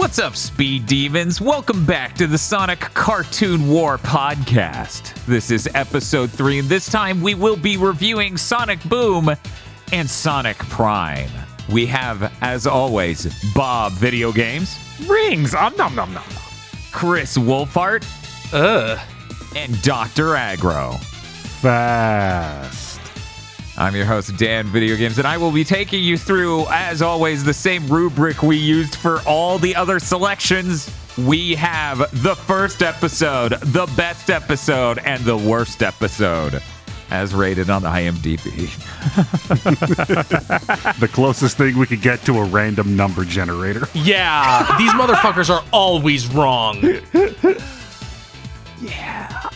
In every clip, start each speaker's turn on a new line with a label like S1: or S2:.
S1: What's up, Speed Demons? Welcome back to the Sonic Cartoon War podcast. This is episode 3, and this time we will be reviewing Sonic Boom and Sonic Prime. We have, as always, Bob Video Games,
S2: Rings, nom nom nom nom.
S1: Chris Wolfhart, and Dr. Aggro.
S2: Fast.
S1: I'm your host, Dan Video Games, and I will be taking you through, as always, the same rubric we used for all the other selections. We have the first episode, the best episode, and the worst episode, as rated on the IMDb.
S2: The closest thing we could get to a random number generator.
S3: Yeah, these motherfuckers are always wrong.
S1: Yeah,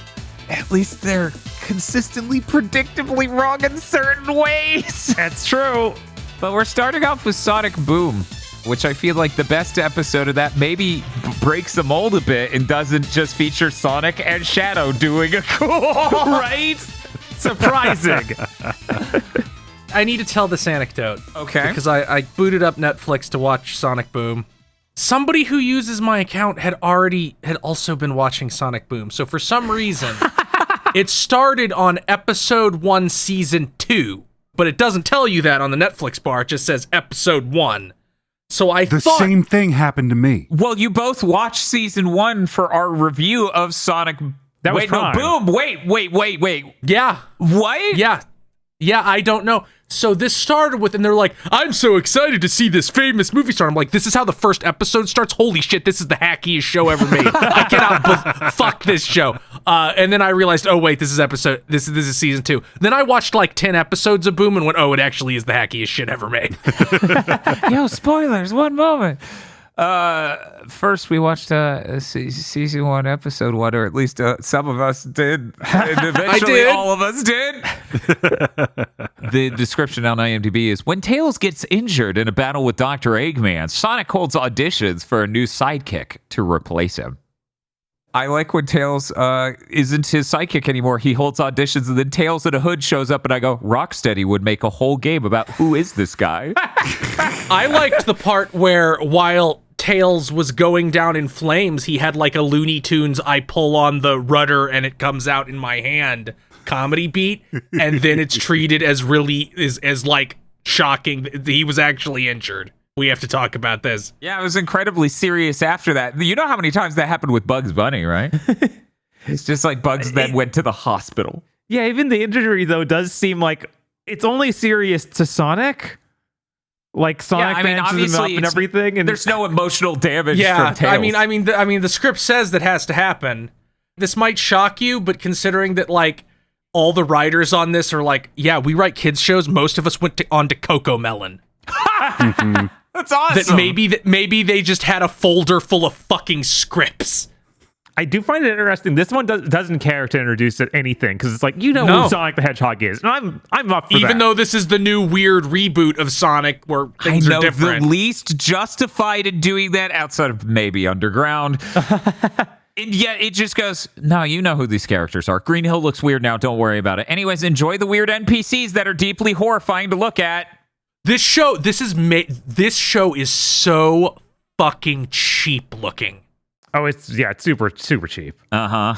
S1: at least they're consistently, predictably wrong in certain ways.
S2: That's true.
S1: But we're starting off with Sonic Boom, which I feel like the best episode of that maybe breaks the mold a bit and doesn't just feature Sonic and Shadow doing a cool, right? Surprising.
S3: I need to tell this anecdote.
S1: Okay.
S3: Because I booted up Netflix to watch Sonic Boom. Somebody who uses my account had also been watching Sonic Boom. So for some reason, it started on episode 1, season 2. But it doesn't tell you that on the Netflix bar. It just says episode 1. So I thought...
S2: The same thing happened to me.
S1: Well, you both watched season 1 for our review of Sonic...
S2: That was Prime.
S1: No, Boom! Wait.
S3: Yeah.
S1: What?
S3: Yeah, I don't know. So this started with, and they're like, I'm so excited to see this famous movie star. I'm like, this is how the first episode starts? Holy shit, this is the hackiest show ever made. I cannot fuck this show. And then I realized, oh wait, this is season 2. Then I watched like 10 episodes of Boom and went, oh, it actually is the hackiest shit ever made.
S1: Yo, spoilers, one moment. First we watched season 1, episode 1, or at least some of us did. And eventually all of us did. The description on IMDb is, when Tails gets injured in a battle with Dr. Eggman, Sonic holds auditions for a new sidekick to replace him. I like when Tails isn't his sidekick anymore. He holds auditions, and then Tails in a hood shows up, and I go, Rocksteady would make a whole game about who is this guy.
S3: I liked the part where while Tails was going down in flames, he had like a Looney Tunes I pull on the rudder and it comes out in my hand comedy beat, and then it's treated as really as like shocking that he was actually injured. We have to talk about this.
S1: Yeah, it was incredibly serious after that. You know how many times that happened with Bugs Bunny, right? It's just like Bugs then went to the hospital.
S4: Yeah, even the injury, though, does seem like it's only serious to Sonic. Like, Sonic manages him up and everything. And
S1: there's no emotional damage from Tails.
S3: I mean, the script says that has to happen. This might shock you, but considering that, like, all the writers on this are like, yeah, we write kids shows. Most of us went on to Coco Melon.
S1: That's awesome.
S3: That maybe they just had a folder full of fucking scripts.
S4: I do find it interesting. This one doesn't care to introduce anything, because it's like, who Sonic the Hedgehog is. And I'm up for that.
S3: Even though this is the new weird reboot of Sonic where things are different.
S1: The least justified in doing that outside of maybe Underground. And yet it just goes, no, you know who these characters are. Green Hill looks weird now. Don't worry about it. Anyways, enjoy the weird NPCs that are deeply horrifying to look at.
S3: This show is so fucking cheap looking.
S4: Oh, it's super, super cheap.
S1: Uh-huh.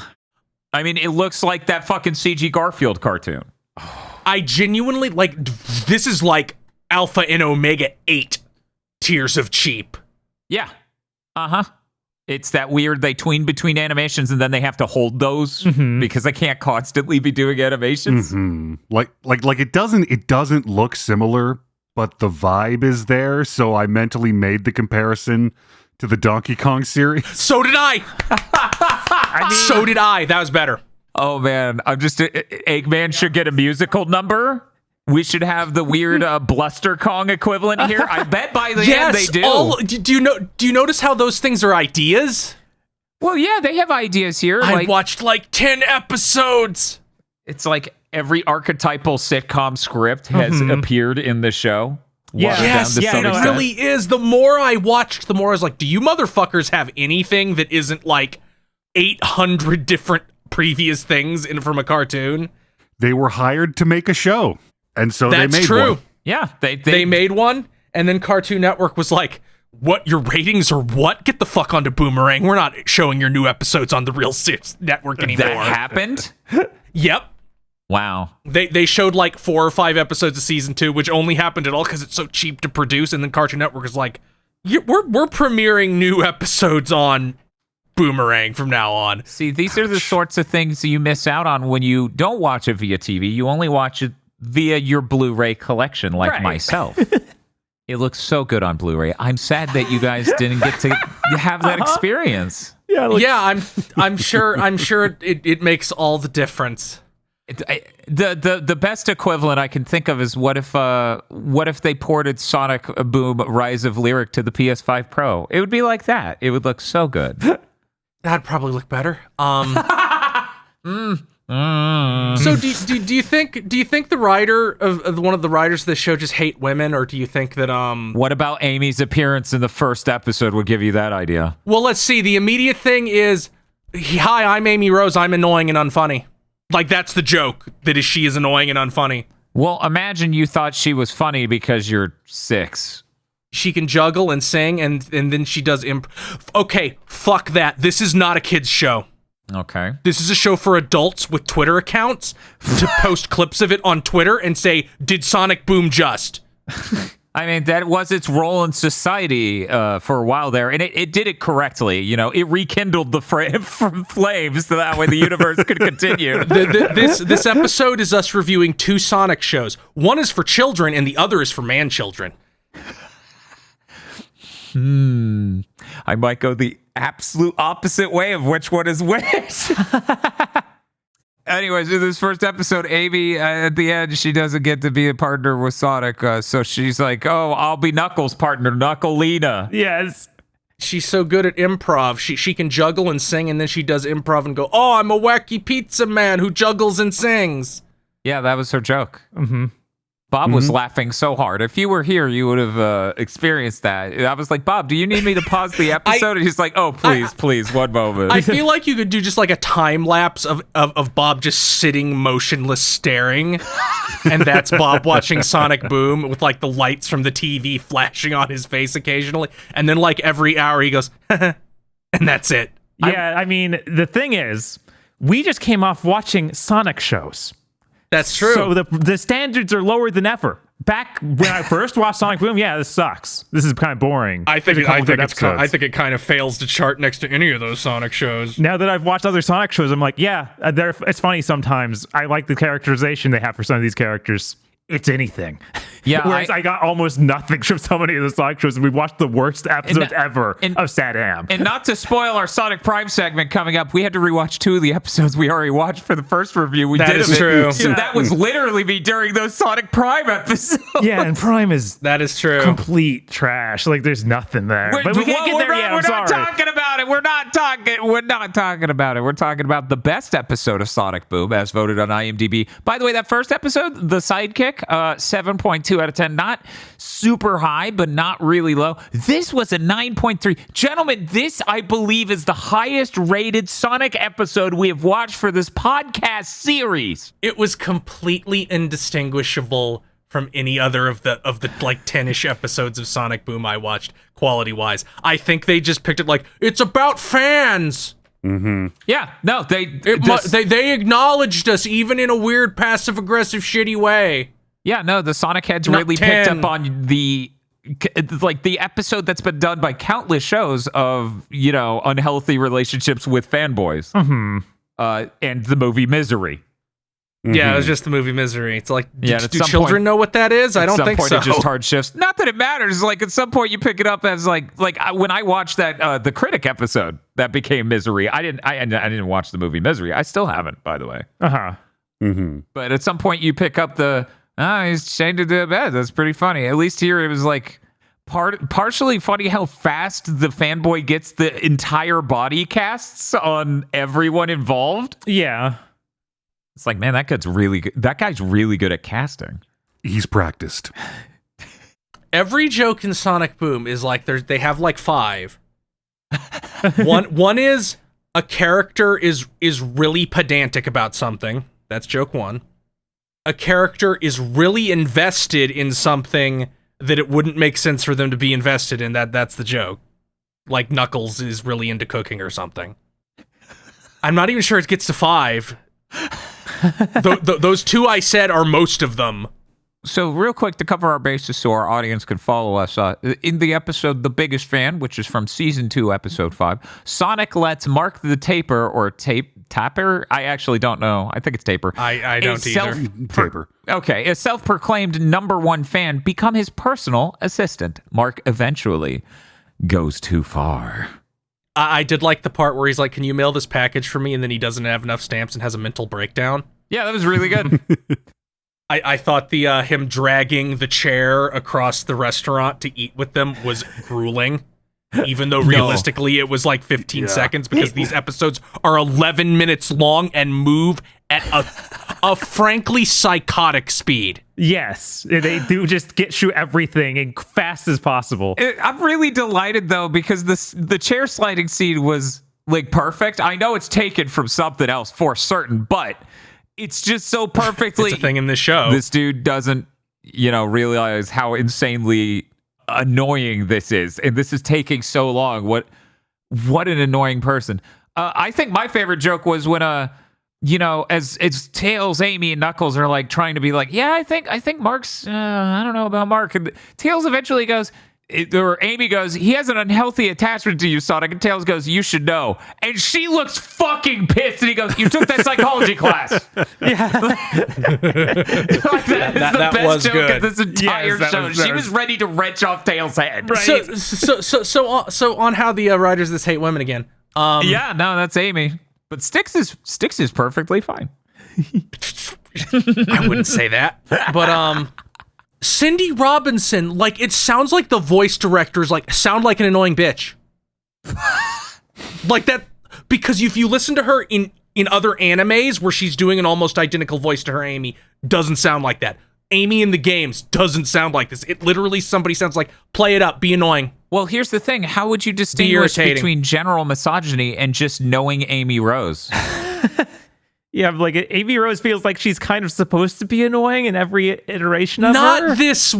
S1: I mean, it looks like that fucking CG Garfield cartoon.
S3: I genuinely, like, this is like Alpha and Omega 8 tiers of cheap.
S1: Yeah. Uh-huh. It's that weird, they tween between animations and then they have to hold those because they can't constantly be doing animations.
S2: Mm-hmm. Like it doesn't look similar, but the vibe is there, so I mentally made the comparison to the Donkey Kong series.
S3: So did I! So did I. That was better.
S1: Oh, man. Eggman should get a musical number. We should have the weird Bluster Kong equivalent here. I bet by the end they do.
S3: Do you notice how those things are ideas?
S1: Well, yeah, they have ideas here.
S3: I watched like 10 episodes.
S1: It's like every archetypal sitcom script has appeared in the show.
S3: It really is. The more I watched, the more I was like, do you motherfuckers have anything that isn't like 800 different previous things from a cartoon?
S2: They were hired to make a show, and so they made one.
S1: Yeah,
S3: they made one, and then Cartoon Network was like, what, your ratings are what? Get the fuck onto Boomerang. We're not showing your new episodes on the Real 6 network anymore.
S1: That happened?
S3: Yep.
S1: Wow.
S3: They showed like 4 or 5 episodes of season 2, which only happened at all because it's so cheap to produce, and then Cartoon Network is like, we're premiering new episodes on Boomerang from now on.
S1: See, these are the sorts of things you miss out on when you don't watch it via TV. You only watch it via your Blu-ray collection, like myself. It looks so good on Blu-ray. I'm sad that you guys didn't get to have that experience.
S3: Yeah, I'm sure it makes all the difference.
S1: The best equivalent I can think of is what if they ported Sonic Boom Rise of Lyric to the PS5 Pro? It would be like that. It would look so good.
S3: That'd probably look better. So do you think the writer of one of the writers of the show just hate women, or do you think that
S1: What about Amy's appearance in the first episode would give you that idea?
S3: Well, let's see. The immediate thing is, hi, I'm Amy Rose. I'm annoying and unfunny. Like, that's the joke, that she is annoying and unfunny.
S1: Well, imagine you thought she was funny because you're 6.
S3: She can juggle and sing, and then she does Okay, fuck that. This is not a kid's show.
S1: Okay.
S3: This is a show for adults with Twitter accounts to post clips of it on Twitter and say, did Sonic Boom just?
S1: I mean, that was its role in society for a while there, and it did it correctly. You know, it rekindled the from flames so that way the universe could continue.
S3: This episode is us reviewing 2 Sonic shows. One is for children, and the other is for man-children.
S1: I might go the absolute opposite way of which one is which. Anyways, in this first episode, Amy, at the end, she doesn't get to be a partner with Sonic, so she's like, oh, I'll be Knuckles' partner, Knuckleina.
S4: Yes.
S3: She's so good at improv. She can juggle and sing, and then she does improv and go, oh, I'm a wacky pizza man who juggles and sings.
S1: Yeah, that was her joke. Mm-hmm. Bob was laughing so hard. If you were here, you would have experienced that. I was like, Bob, do you need me to pause the episode? And he's like, oh, please, one moment.
S3: I feel like you could do just like a time lapse of Bob just sitting motionless staring. And that's Bob watching Sonic Boom with like the lights from the TV flashing on his face occasionally. And then like every hour he goes, and that's it.
S4: Yeah, I mean, the thing is, we just came off watching Sonic shows.
S3: That's true.
S4: So the standards are lower than ever. Back when I first watched Sonic Boom, yeah, this sucks. This is kind of boring.
S3: I think it kind of fails to chart next to any of those Sonic shows.
S4: Now that I've watched other Sonic shows, I'm like, yeah, it's funny sometimes. I like the characterization they have for some of these characters. It's anything.
S1: Yeah,
S4: Whereas I got almost nothing from so many of the Sonic shows. We watched the worst episodes ever of Sad Am.
S1: And not to spoil our Sonic Prime segment coming up, we had to rewatch 2 of the episodes we already watched for the first review we did.
S3: That is true.
S1: So that was literally me during those Sonic Prime episodes.
S4: Yeah, and Prime is
S3: that is true.
S4: Complete trash. Like there's nothing there. But we can't get there yet.
S1: We're not talking about it. We're not talking about it. We're talking about the best episode of Sonic Boom as voted on IMDb. By the way, that first episode, The Sidekick, 7.2 out of 10. Not super high, but not really low. This was a 9.3. Gentlemen, this, I believe, is the highest rated Sonic episode we have watched for this podcast series.
S3: It was completely indistinguishable from any other of the like 10-ish episodes of Sonic Boom I watched quality-wise. I think they just picked it like, it's about fans.
S2: Mm-hmm.
S1: Yeah, no, they
S3: acknowledged us even in a weird passive-aggressive shitty way.
S1: Yeah, no, the Sonic heads really picked up on the episode that's been done by countless shows of, you know, unhealthy relationships with fanboys.
S4: Mm-hmm.
S1: And the movie Misery.
S2: Mm-hmm.
S3: Yeah, it was just the movie Misery. It's like, do children
S1: point,
S3: know what that is? I don't think so.
S1: At some point, it just hard shifts. Not that it matters. Like, at some point, you pick it up as when I watched that the Critic episode that became Misery. I didn't watch the movie Misery. I still haven't, by the way.
S4: Uh-huh.
S2: Mm-hmm.
S1: But at some point, you pick up he's chained to the bed. That's pretty funny. At least here, it was like partially funny how fast the fanboy gets the entire body casts on everyone involved.
S4: Yeah.
S1: It's like, man, that guy's really good. That guy's really good at casting.
S2: He's practiced.
S3: Every joke in Sonic Boom is like they have like 5. One is a character is really pedantic about something. That's joke 1. A character is really invested in something that it wouldn't make sense for them to be invested in. That's the joke. Like Knuckles is really into cooking or something. I'm not even sure it gets to 5. Those 2 I said are most of them.
S1: So real quick to cover our bases so our audience can follow us, in the episode The Biggest Fan, which is from Season 2, Episode 5, Sonic lets Mark the Taper, or Tapper? I actually don't know. I think it's Taper.
S3: I don't either.
S2: Taper.
S1: Okay, a self-proclaimed #1 fan become his personal assistant. Mark eventually goes too far.
S3: I did like the part where he's like, can you mail this package for me? And then he doesn't have enough stamps and has a mental breakdown.
S1: Yeah, that was really good.
S3: I thought the him dragging the chair across the restaurant to eat with them was grueling, even though realistically it was like 15 seconds, because these episodes are 11 minutes long and move at a frankly psychotic speed.
S4: Yes, they do just shoot everything as fast as possible.
S1: I'm really delighted though, because the chair sliding scene was like perfect. I know it's taken from something else for certain, but it's just so perfectly.
S3: It's a thing in this show.
S1: This dude doesn't, realize how insanely annoying this is, and this is taking so long. What an annoying person. I think my favorite joke was when as Tails, Amy, and Knuckles are like trying to be like, yeah, I think Mark's. I don't know about Mark. And Tails eventually goes. Or Amy goes, he has an unhealthy attachment to you, Sonic. And Tails goes, you should know. And she looks fucking pissed. And he goes, you took that psychology class. Yeah. That was
S3: joke
S1: good. Of this entire show. She was ready to wrench off Tails' head.
S3: Right. So on how the writers of this hate women again.
S1: Yeah, no, that's Amy. But Styx is perfectly fine.
S3: I wouldn't say that. But Cindy Robinson, like, it sounds like the voice directors sound like an annoying bitch. Like that, because if you listen to her in other animes where she's doing an almost identical voice to her Amy, doesn't sound like that. Amy in the games doesn't sound like this. It literally, somebody sounds like, play it up, be annoying.
S1: Well, here's the thing. How would you distinguish between general misogyny and just knowing Amy Rose?
S4: Yeah, like Amy Rose feels like she's kind of supposed to be annoying in every iteration of her.
S3: Not this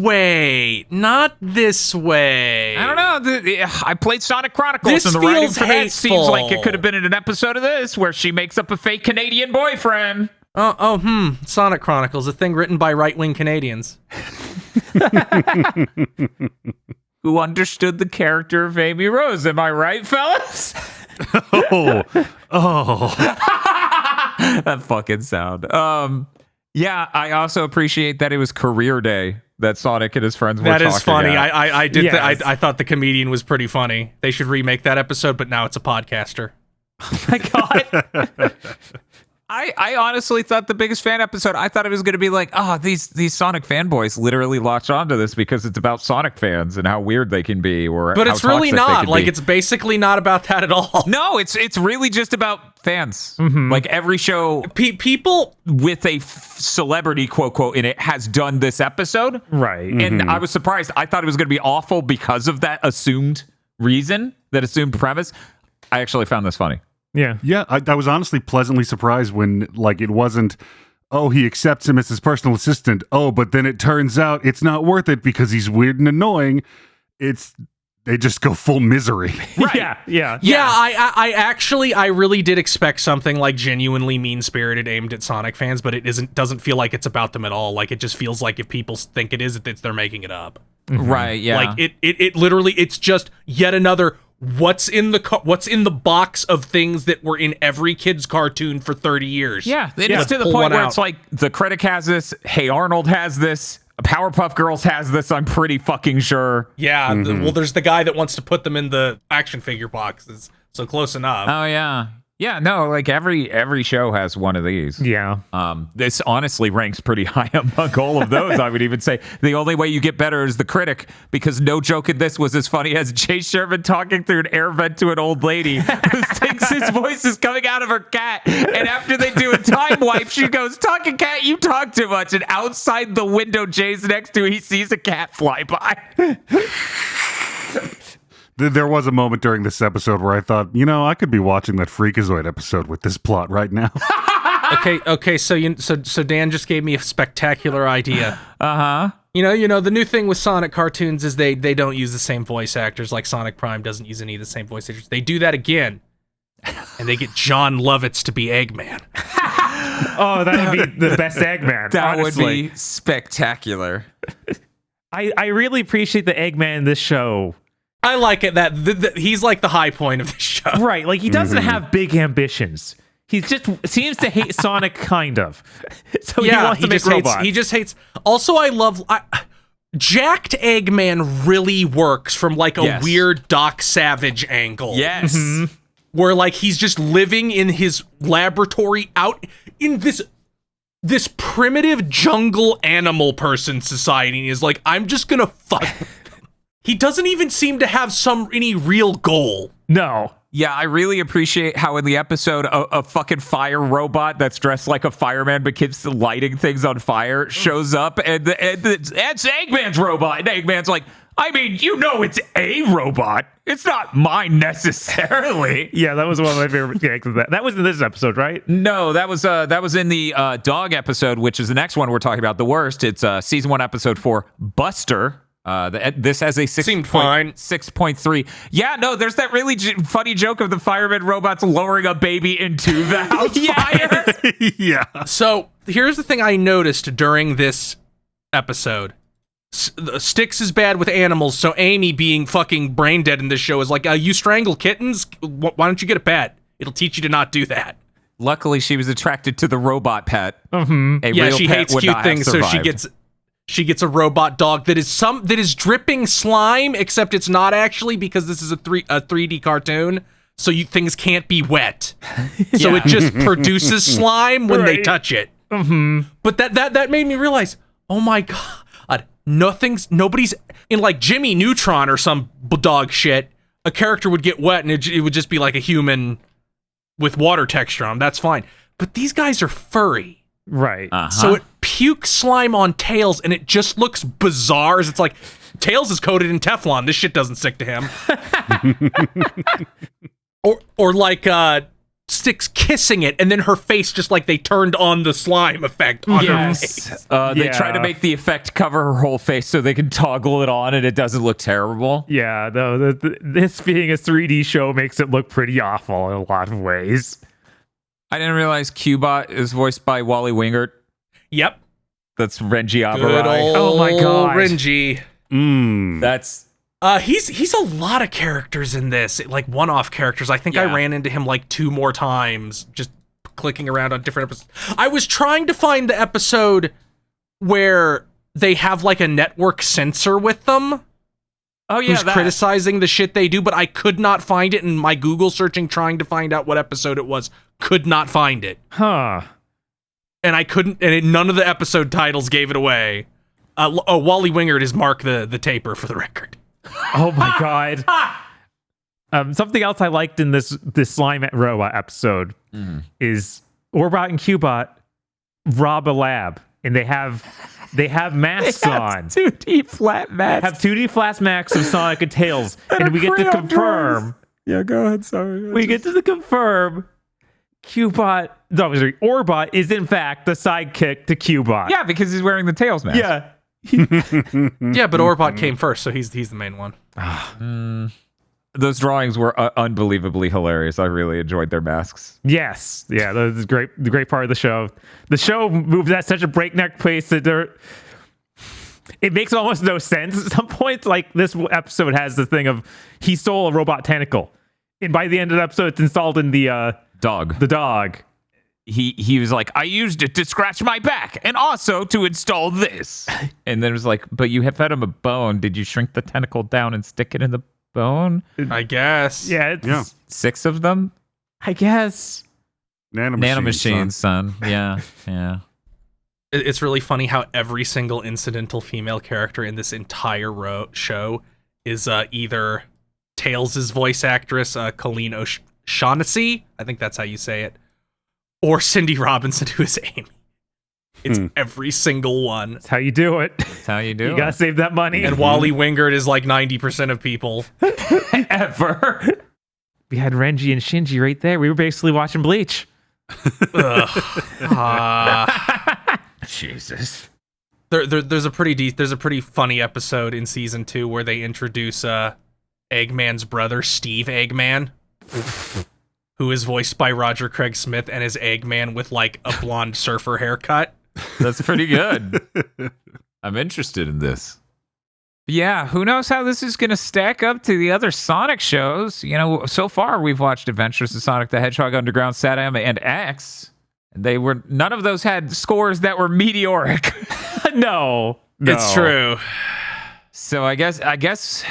S3: way. I
S1: don't know. I played Sonic Chronicles,
S3: this
S1: and the writing for that
S3: hateful.
S1: seems like it could have been in an episode of this where she makes up a fake Canadian boyfriend.
S3: Sonic Chronicles, a thing written by right-wing Canadians.
S1: Who understood the character of Amy Rose. Am I right, fellas?
S2: Oh.
S1: That fucking sound. Yeah, I also appreciate that it was career day that Sonic and his friends were talking about.
S3: That is funny. I thought the comedian was pretty funny. They should remake that episode, but now it's a podcaster.
S1: Oh my god. I honestly thought the Biggest Fan episode, I thought it was going to be like, these Sonic fanboys literally latch onto this because it's about Sonic fans and how weird they can be,
S3: but it's really not. Like, it's basically not about that at all.
S1: No, it's really just about fans. Mm-hmm. Like, every show, people with a celebrity quote in it has done this episode,
S4: right?
S1: And I was surprised. I thought it was going to be awful because of that assumed reason, that assumed premise. I actually found this funny.
S2: Yeah. I was honestly pleasantly surprised when, like, it wasn't, he accepts him as his personal assistant. But then it turns out it's not worth it because he's weird and annoying. They just go full misery.
S1: Right.
S4: Yeah.
S3: I really did expect something like genuinely mean-spirited aimed at Sonic fans, but it doesn't feel like it's about them at all. Like, it just feels like if people think it is, they're making it up.
S1: Mm-hmm. Right. Yeah.
S3: Like, it literally, it's just yet another. What's in the box of things that were in every kid's cartoon for 30 years?
S1: Yeah, it's to the point where it's like the Critic has this, Hey Arnold has this, Powerpuff Girls has this, I'm pretty fucking sure.
S3: Yeah, well, there's the guy that wants to put them in the action figure boxes, so close enough.
S1: Oh, yeah. Yeah, no, like every show has one of these.
S4: Yeah.
S1: This honestly ranks pretty high among all of those. I would even say the only way you get better is the Critic, because no joke in this was as funny as Jay Sherman talking through an air vent to an old lady who thinks his voice is coming out of her cat. And after they do a time wipe, she goes, "Talking cat, you talk too much." And outside the window Jay's next to, he sees a cat fly by.
S2: There was a moment during this episode where I thought, I could be watching that Freakazoid episode with this plot right now.
S3: Okay. So Dan just gave me a spectacular idea. You know, the new thing with Sonic cartoons is they don't use the same voice actors. Like Sonic Prime doesn't use any of the same voice actors. They do that again, and they get John Lovitz to be Eggman.
S4: Oh, that would be the best Eggman.
S1: That
S4: honestly.
S1: would be spectacular.
S4: I really appreciate the Eggman in this show.
S3: I like it that he's like the high point of the show.
S4: Right, like he doesn't have big ambitions. He just seems to hate Sonic, kind of. So he wants to make robots.
S3: He just hates. Also, Jacked Eggman really works from like a weird Doc Savage angle.
S1: Yes.
S3: Where like he's just living in his laboratory out in this primitive jungle animal person society. And he's like, I'm just gonna fuck. He doesn't even seem to have any real goal.
S4: No.
S1: Yeah, I really appreciate how in the episode a fucking fire robot that's dressed like a fireman but keeps lighting things on fire shows up and that's Eggman's robot. And Eggman's like, I mean, you know it's a robot. It's not mine necessarily.
S4: Yeah, that was one of my favorite characters. That was in this episode, right?
S1: No, that was in the dog episode, which is the next one we're talking about, the worst. It's season 1, episode 4, Buster. This has a 6.3. Yeah, no, there's that really funny joke of the fireman robots lowering a baby into the house fire.
S2: Yeah.
S3: So here's the thing I noticed during this episode. Styx is bad with animals, so Amy being fucking brain dead in this show is like, you strangle kittens? Why don't you get a pet? It'll teach you to not do that.
S1: Luckily, she was attracted to the robot pet.
S3: She hates cute things, so she gets a robot dog that is dripping slime, except it's not actually, because this is a 3D cartoon, so things can't be wet. So it just produces slime when they touch it. But that made me realize, oh my god, nobody's in like Jimmy Neutron or some dog shit. A character would get wet and it would just be like a human with water texture on them. That's fine. But these guys are furry.
S4: Right.
S3: So it pukes slime on Tails, and it just looks bizarre. It's like, Tails is coated in Teflon. This shit doesn't stick to him. or like Styx kissing it, and then her face just like they turned on the slime effect on her face.
S1: They try to make the effect cover her whole face so they can toggle it on, and it doesn't look terrible.
S4: Yeah, though this being a 3D show makes it look pretty awful in a lot of ways.
S1: I didn't realize Cubot is voiced by Wally Wingert.
S3: Yep.
S1: That's Renji Abarai.
S3: Good old
S4: oh my god,
S3: Renji.
S1: That's
S3: he's a lot of characters in this, like one-off characters. I think I ran into him like 2 more times, just clicking around on different episodes. I was trying to find the episode where they have like a network censor with them.
S1: Oh yeah,
S3: who's criticizing the shit they do, but I could not find it in my Google searching, trying to find out what episode it was. Could not find it.
S4: Huh.
S3: And I couldn't, and none of the episode titles gave it away. Wally Wingert is Mark the Taper, for the record.
S4: Oh my god. Something else I liked in this Slime Robot episode is Orbot and Cubot rob a lab, and they have masks on.
S1: 2D flat masks.
S4: Have 2D flat masks of Sonic and Tails, and we get to confirm.
S1: Yeah, go ahead. Sorry.
S4: We get to confirm Orbot is in fact the sidekick to Cubot.
S1: Yeah, because he's wearing the Tails mask.
S4: Yeah.
S3: Yeah, but Orbot came first, so he's the main one.
S1: Those drawings were unbelievably hilarious. I really enjoyed their masks.
S4: Yes. Yeah, that was the great part of the show. The show moves at such a breakneck pace that it makes almost no sense at some points. Like, this episode has the thing of he stole a robot tentacle, and by the end of the episode, it's installed in the
S1: dog.
S4: The dog.
S1: He was like, I used it to scratch my back and also to install this. And then it was like, but you have fed him a bone. Did you shrink the tentacle down and stick it in the bone?
S3: I guess.
S4: Yeah, it's
S1: 6 of them?
S4: I guess.
S1: Nanomachines, son. Yeah.
S3: It's really funny how every single incidental female character in this entire show is either Tails' voice actress, Colleen O'Shaughnessy, I think that's how you say it, or Cindy Robinson, who is Amy. It's every single one.
S4: That's how you do it.
S1: That's how you do
S4: You gotta save that money.
S3: And Wally Wingert is like 90% of people.
S1: Ever.
S4: We had Renji and Shinji right there. We were basically watching Bleach.
S1: Jesus.
S3: There's a pretty funny episode in season 2 where they introduce Eggman's brother, Steve Eggman, who is voiced by Roger Craig Smith and is Eggman with like a blonde surfer haircut.
S1: That's pretty good. I'm interested in this. Yeah, who knows how this is going to stack up to the other Sonic shows? You know, so far we've watched Adventures of Sonic the Hedgehog, Underground, Satam, and X. None of those had scores that were meteoric.
S4: No.
S3: It's true.
S1: So I guess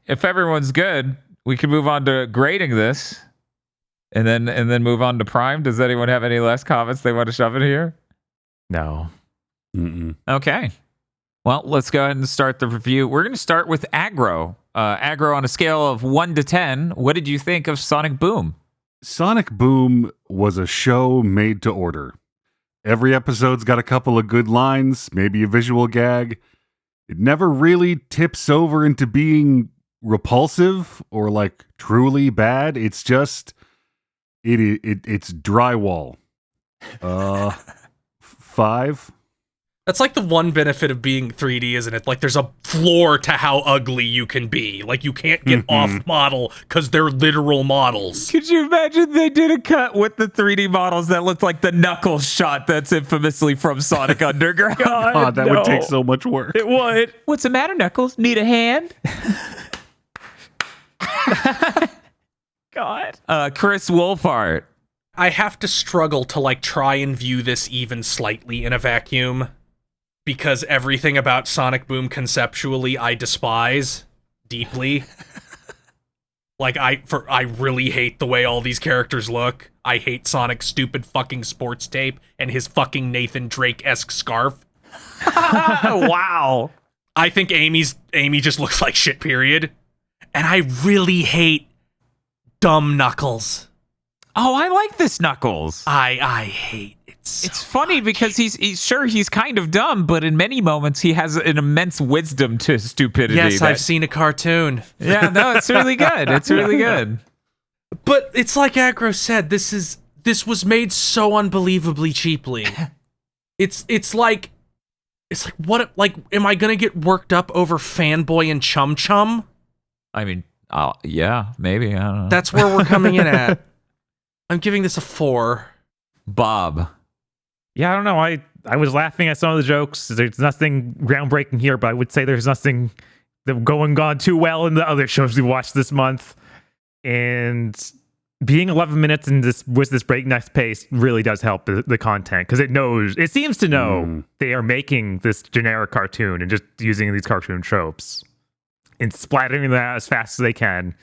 S1: if everyone's good, we can move on to grading this, and then move on to Prime. Does anyone have any last comments they want to shove in here?
S4: No.
S2: Mm-mm.
S1: Okay. Well, let's go ahead and start the review. We're going to start with Aggro. Aggro, on a scale of 1 to 10, what did you think of Sonic Boom?
S2: Sonic Boom was a show made to order. Every episode's got a couple of good lines, maybe a visual gag. It never really tips over into being repulsive or like truly bad. It's just it's drywall. 5.
S3: That's like the one benefit of being 3D, isn't it? Like, there's a floor to how ugly you can be. Like, you can't get off model because they're literal models.
S1: Could you imagine they did a cut with the 3D models that looked like the Knuckles shot that's infamously from Sonic Underground?
S2: God, that would take so much work.
S4: It would.
S1: What's the matter, Knuckles? Need a hand?
S4: God.
S1: Chris Wolfhart.
S3: I have to struggle to, like, try and view this even slightly in a vacuum, because everything about Sonic Boom conceptually I despise deeply. Like, I really hate the way all these characters look. I hate Sonic's stupid fucking sports tape and his fucking Nathan Drake-esque scarf.
S1: Wow.
S3: I think Amy just looks like shit, period. And I really hate dumb Knuckles.
S1: Oh, I like this Knuckles.
S3: I hate it.
S1: It's funny because he's kind of dumb, but in many moments he has an immense wisdom to his stupidity.
S3: Yes, I've seen a cartoon.
S1: Yeah, no, it's really good. It's really good.
S3: But it's like Aggro said, this was made so unbelievably cheaply. It's like what, like, am I gonna get worked up over Fanboy and Chum Chum?
S1: I mean, yeah, maybe. I don't know.
S3: That's where we're coming in at. I'm giving this a 4.
S1: Bob.
S4: Yeah, I don't know. I was laughing at some of the jokes. There's nothing groundbreaking here, but I would say there's nothing that gone too well in the other shows we watched this month. And being 11 minutes in this breakneck pace really does help the content, because it seems to know they are making this generic cartoon and just using these cartoon tropes and splattering that as fast as they can.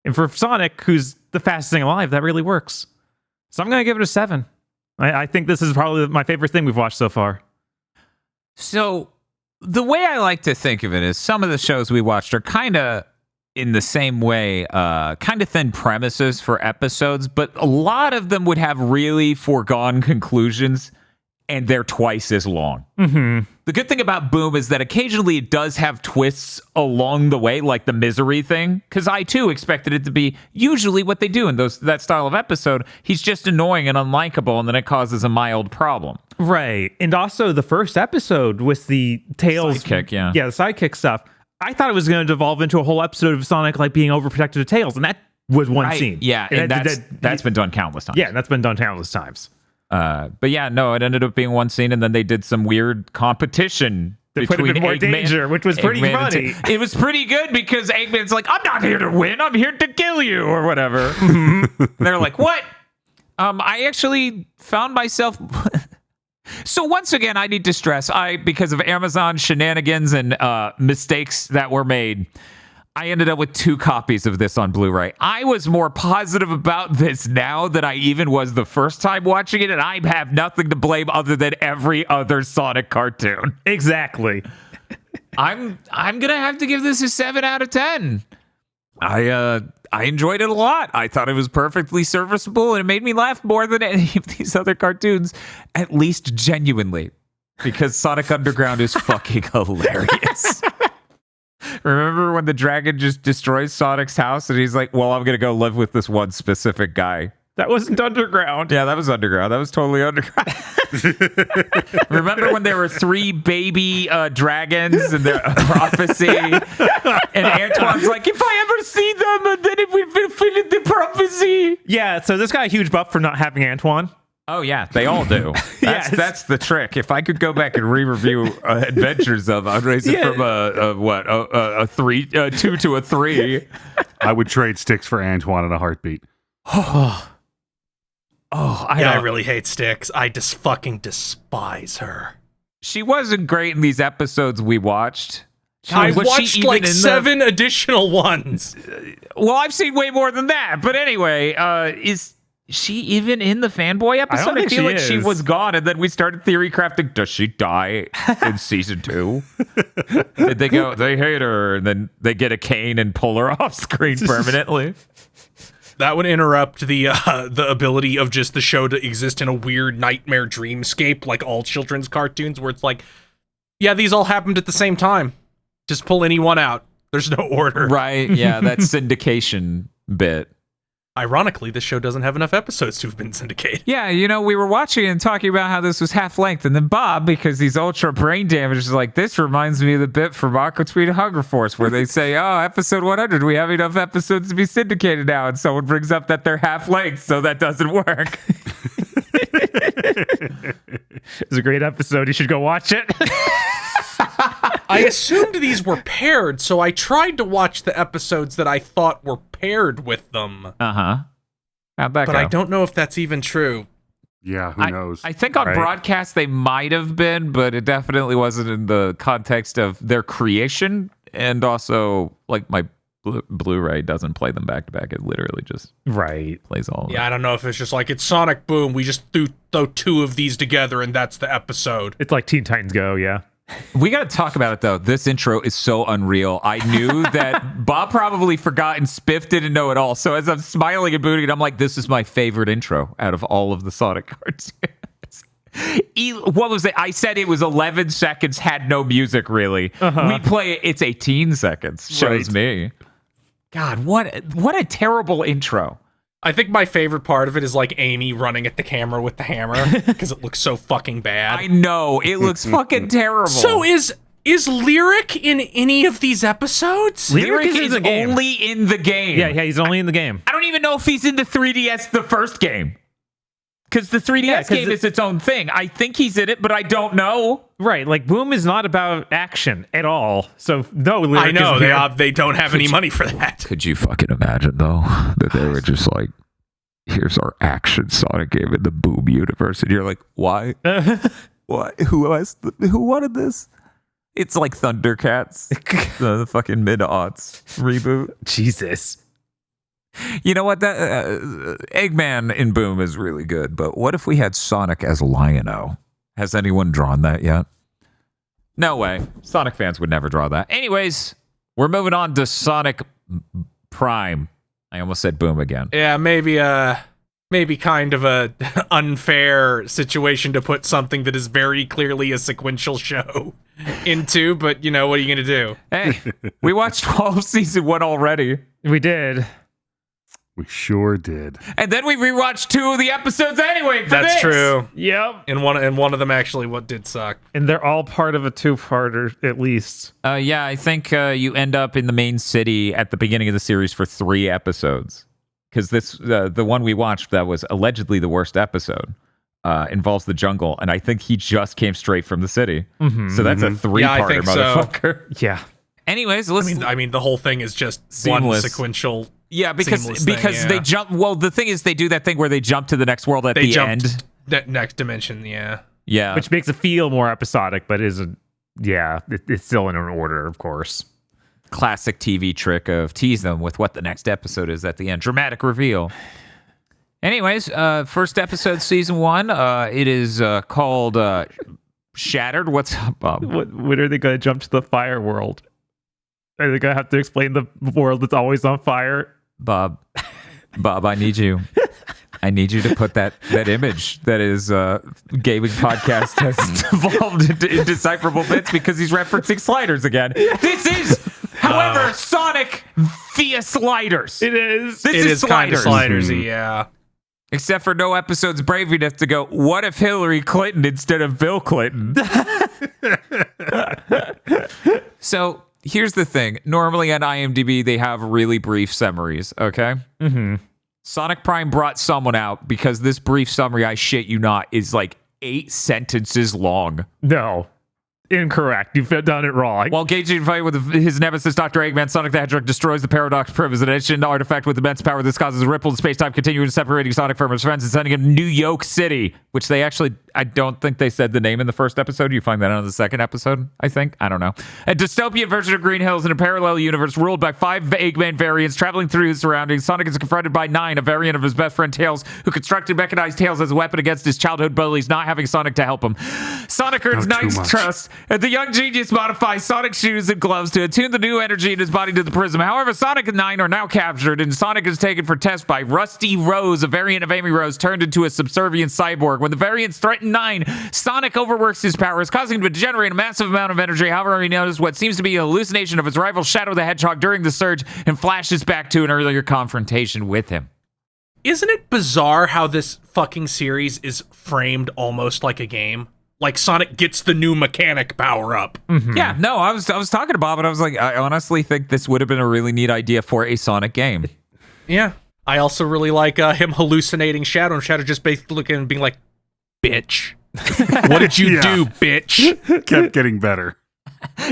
S4: And for Sonic, who's the fastest thing alive, that really works. So I'm going to give it a 7. I think this is probably my favorite thing we've watched so far.
S1: So the way I like to think of it is some of the shows we watched are kind of in the same way, kind of thin premises for episodes, but a lot of them would have really foregone conclusions, and they're twice as long.
S4: Mm-hmm.
S1: The good thing about Boom is that occasionally it does have twists along the way, like the misery thing, because I too expected it to be usually what they do in that style of episode. He's just annoying and unlikable, and then it causes a mild problem.
S4: Right. And also the first episode with the Tails
S1: sidekick, yeah.
S4: Yeah, the sidekick stuff. I thought it was going to devolve into a whole episode of Sonic like being overprotective of Tails, and that was one scene.
S1: Yeah, and that's been done countless times.
S4: Yeah, and that's been done countless times.
S1: But yeah, no, it ended up being one scene, and then they did some weird competition
S4: They put him in more danger, which was pretty funny.
S1: It was pretty good because Eggman's like, I'm not here to win, I'm here to kill you, or whatever. They're like, what? I actually found myself... So once again, I need to stress, because of Amazon shenanigans and mistakes that were made, I ended up with 2 copies of this on Blu-ray. I was more positive about this now than I even was the first time watching it, and I have nothing to blame other than every other Sonic cartoon.
S4: Exactly.
S1: I'm gonna have to give this a 7 out of 10. I enjoyed it a lot. I thought it was perfectly serviceable, and it made me laugh more than any of these other cartoons, at least genuinely, because Sonic Underground is fucking hilarious. Remember when the dragon just destroys Sonic's house and he's like, well, I'm going to go live with this one specific guy.
S4: That wasn't underground.
S1: Yeah, that was underground. That was totally underground. Remember when there were 3 baby dragons in the prophecy? And Antoine's like, if I ever see them, and then if we fulfill the prophecy.
S4: Yeah, so this got a huge buff for not having Antoine.
S1: Oh, yeah, they all do.
S4: Yes.
S1: That's the trick. If I could go back and re-review Adventures of, I'd raise it from a 2 to a 3.
S2: I would trade Styx for Antoine in a heartbeat.
S3: I really hate Styx. I just fucking despise her.
S1: She wasn't great in these episodes we watched.
S3: I
S1: Was she
S3: watched
S1: even
S3: like
S1: in
S3: 7 additional ones.
S1: Well, I've seen way more than that. But anyway, is she even in the fanboy episode?
S4: think
S1: feel
S4: she
S1: like she
S4: is.
S1: was gone, and then we started theory crafting. Does she die in season 2? Did they go? They hate her, and then they get a cane and pull her off screen permanently.
S3: That would interrupt the ability of just the show to exist in a weird nightmare dreamscape like all children's cartoons, where it's like, yeah, these all happened at the same time. Just pull any one out. There's no order.
S1: Right? Yeah, that syndication bit.
S3: Ironically, this show doesn't have enough episodes to have been syndicated.
S1: Yeah, we were watching and talking about how this was half length, and then Bob, because he's ultra brain damaged, is like, this reminds me of the bit from Aqua Tweet Hunger Force, where they say, oh, episode 100, we have enough episodes to be syndicated now, and someone brings up that they're half length, so that doesn't work.
S4: It's a great episode. You should go watch it.
S3: I assumed these were paired, so I tried to watch the episodes that I thought were paired with them.
S1: Uh-huh. How'd that
S3: But
S1: go?
S3: I don't know if that's even true.
S2: Yeah, who knows?
S1: I think on
S2: Right?
S1: broadcast they might have been, but it definitely wasn't in the context of their creation. And also, like, my Blu-ray doesn't play them back to back. It literally just
S4: Right.
S1: plays all of
S3: Yeah, I don't know if it's just like, it's Sonic Boom, we just throw 2 of these together and that's the episode.
S4: It's like Teen Titans Go, yeah.
S1: We got to talk about it, though. This intro is so unreal. I knew that Bob probably forgot and Spiff didn't know it all. So as I'm smiling and booting it, I'm like, this is my favorite intro out of all of the Sonic cartoons. What was it? I said it was 11 seconds, had no music, really. We play it, it's 18 seconds. Shows me. God, what a terrible intro.
S3: I think my favorite part of it is like Amy running at the camera with the hammer because it looks so fucking bad.
S1: I know. It looks fucking terrible.
S3: So is Lyric in any of these episodes?
S1: Lyric
S4: is in
S1: is
S4: the game.
S1: only in the game.
S4: Yeah, he's only in the game.
S1: I don't even know if he's in the 3DS, the first game. Because the 3DS game is its own thing. I think he's in it, but I don't know.
S4: Right, like Boom is not about action at all. So no, Lyric
S3: I know,
S4: isn't here.
S3: they don't have any money for that.
S1: Could you fucking imagine, though, that they were just like, here's our action Sonic game in the Boom universe. And you're like, why? What? Who wanted this? It's like Thundercats, the fucking mid-aughts reboot.
S4: Jesus.
S1: You know what? That Eggman in Boom is really good, but what if we had Sonic as Lion-O? Has anyone drawn that yet? No way. Sonic fans would never draw that. Anyways, we're moving on to Sonic Prime. I almost said Boom again.
S3: Yeah, maybe kind of a unfair situation to put something that is very clearly a sequential show into, but what are you gonna do?
S1: Hey, we watched all of season 1 already.
S4: We did.
S2: We sure did.
S1: And then we rewatched 2 of the episodes anyway. For
S3: That's
S1: this.
S3: true.
S4: Yep.
S3: And one of them actually what did suck.
S4: And they're all part of a 2-parter, at least.
S1: Yeah, I think you end up in the main city at the beginning of the series for 3 episodes. Because the one we watched that was allegedly the worst episode involves the jungle, and I think he just came straight from the city. So that's a 3-parter,
S3: Yeah, I think so.
S1: motherfucker.
S4: Yeah.
S1: Anyways, let's.
S3: I mean, the whole thing is just
S1: Seamless.
S3: one sequential.
S1: Yeah, because
S3: seamless thing, yeah.
S1: they jump. Well, the thing is, they do that thing where they jump to the next world at
S3: They
S1: the
S3: jumped
S1: end.
S3: that next dimension. Yeah.
S1: Yeah,
S4: Which makes it feel more episodic, but isn't. Yeah, it's still in an order, of course.
S1: classic TV trick of tease them with what the next episode is at the end. Dramatic reveal. Anyways, first episode, season 1. It is called Shattered. What's up, Bob?
S4: When are they going to jump to the fire world? Are they going to have to explain the world that's always on fire?
S1: Bob, I need you. I need you to put that image that is gaming podcast has evolved into indecipherable bits because he's referencing sliders again. This is, however, Sonic via sliders.
S4: It is.
S3: It is kind of
S1: sliders.
S3: slidersy, yeah.
S1: Except for no episode's brave enough to go, what if Hillary Clinton instead of Bill Clinton? So here's the thing. Normally on IMDb, they have really brief summaries, okay?
S4: Mm-hmm.
S1: Sonic Prime brought someone out because this brief summary, I shit you not, is like 8 sentences long.
S4: No. Incorrect. You've done it wrong.
S1: While gauging a fight with his nemesis, Dr. Eggman, Sonic the Hedgehog destroys the Paradox Prism, an ancient artifact with immense power. This causes a ripple in space-time, continuing separating Sonic from his friends and sending him to New York City, which they actually, I don't think they said the name in the first episode. You find that out in the second episode, I think. I don't know. A dystopian version of Green Hills in a parallel universe ruled by 5 Eggman variants traveling through his surroundings. Sonic is confronted by 9, a variant of his best friend Tails, who constructed mechanized Tails as a weapon against his childhood bullies, not having Sonic to help him. Sonic earns 9's trust, and the young genius modifies Sonic's shoes and gloves to attune the new energy in his body to the prism. However, Sonic and 9 are now captured, and Sonic is taken for test by Rusty Rose, a variant of Amy Rose, turned into a subservient cyborg. When the variants threaten 9, Sonic overworks his powers, causing him to generate a massive amount of energy. However, he notices what seems to be a hallucination of his rival Shadow the Hedgehog during the surge and flashes back to an earlier confrontation with him.
S3: Isn't it bizarre how this fucking series is framed almost like a game? Like Sonic gets the new mechanic power up.
S1: Mm-hmm. Yeah, no, I was talking to Bob, and I was like, I honestly think this would have been a really neat idea for a Sonic game.
S3: Yeah. I also really like him hallucinating Shadow, and Shadow just basically looking and being like, bitch. What did you do, bitch?
S2: Kept getting better.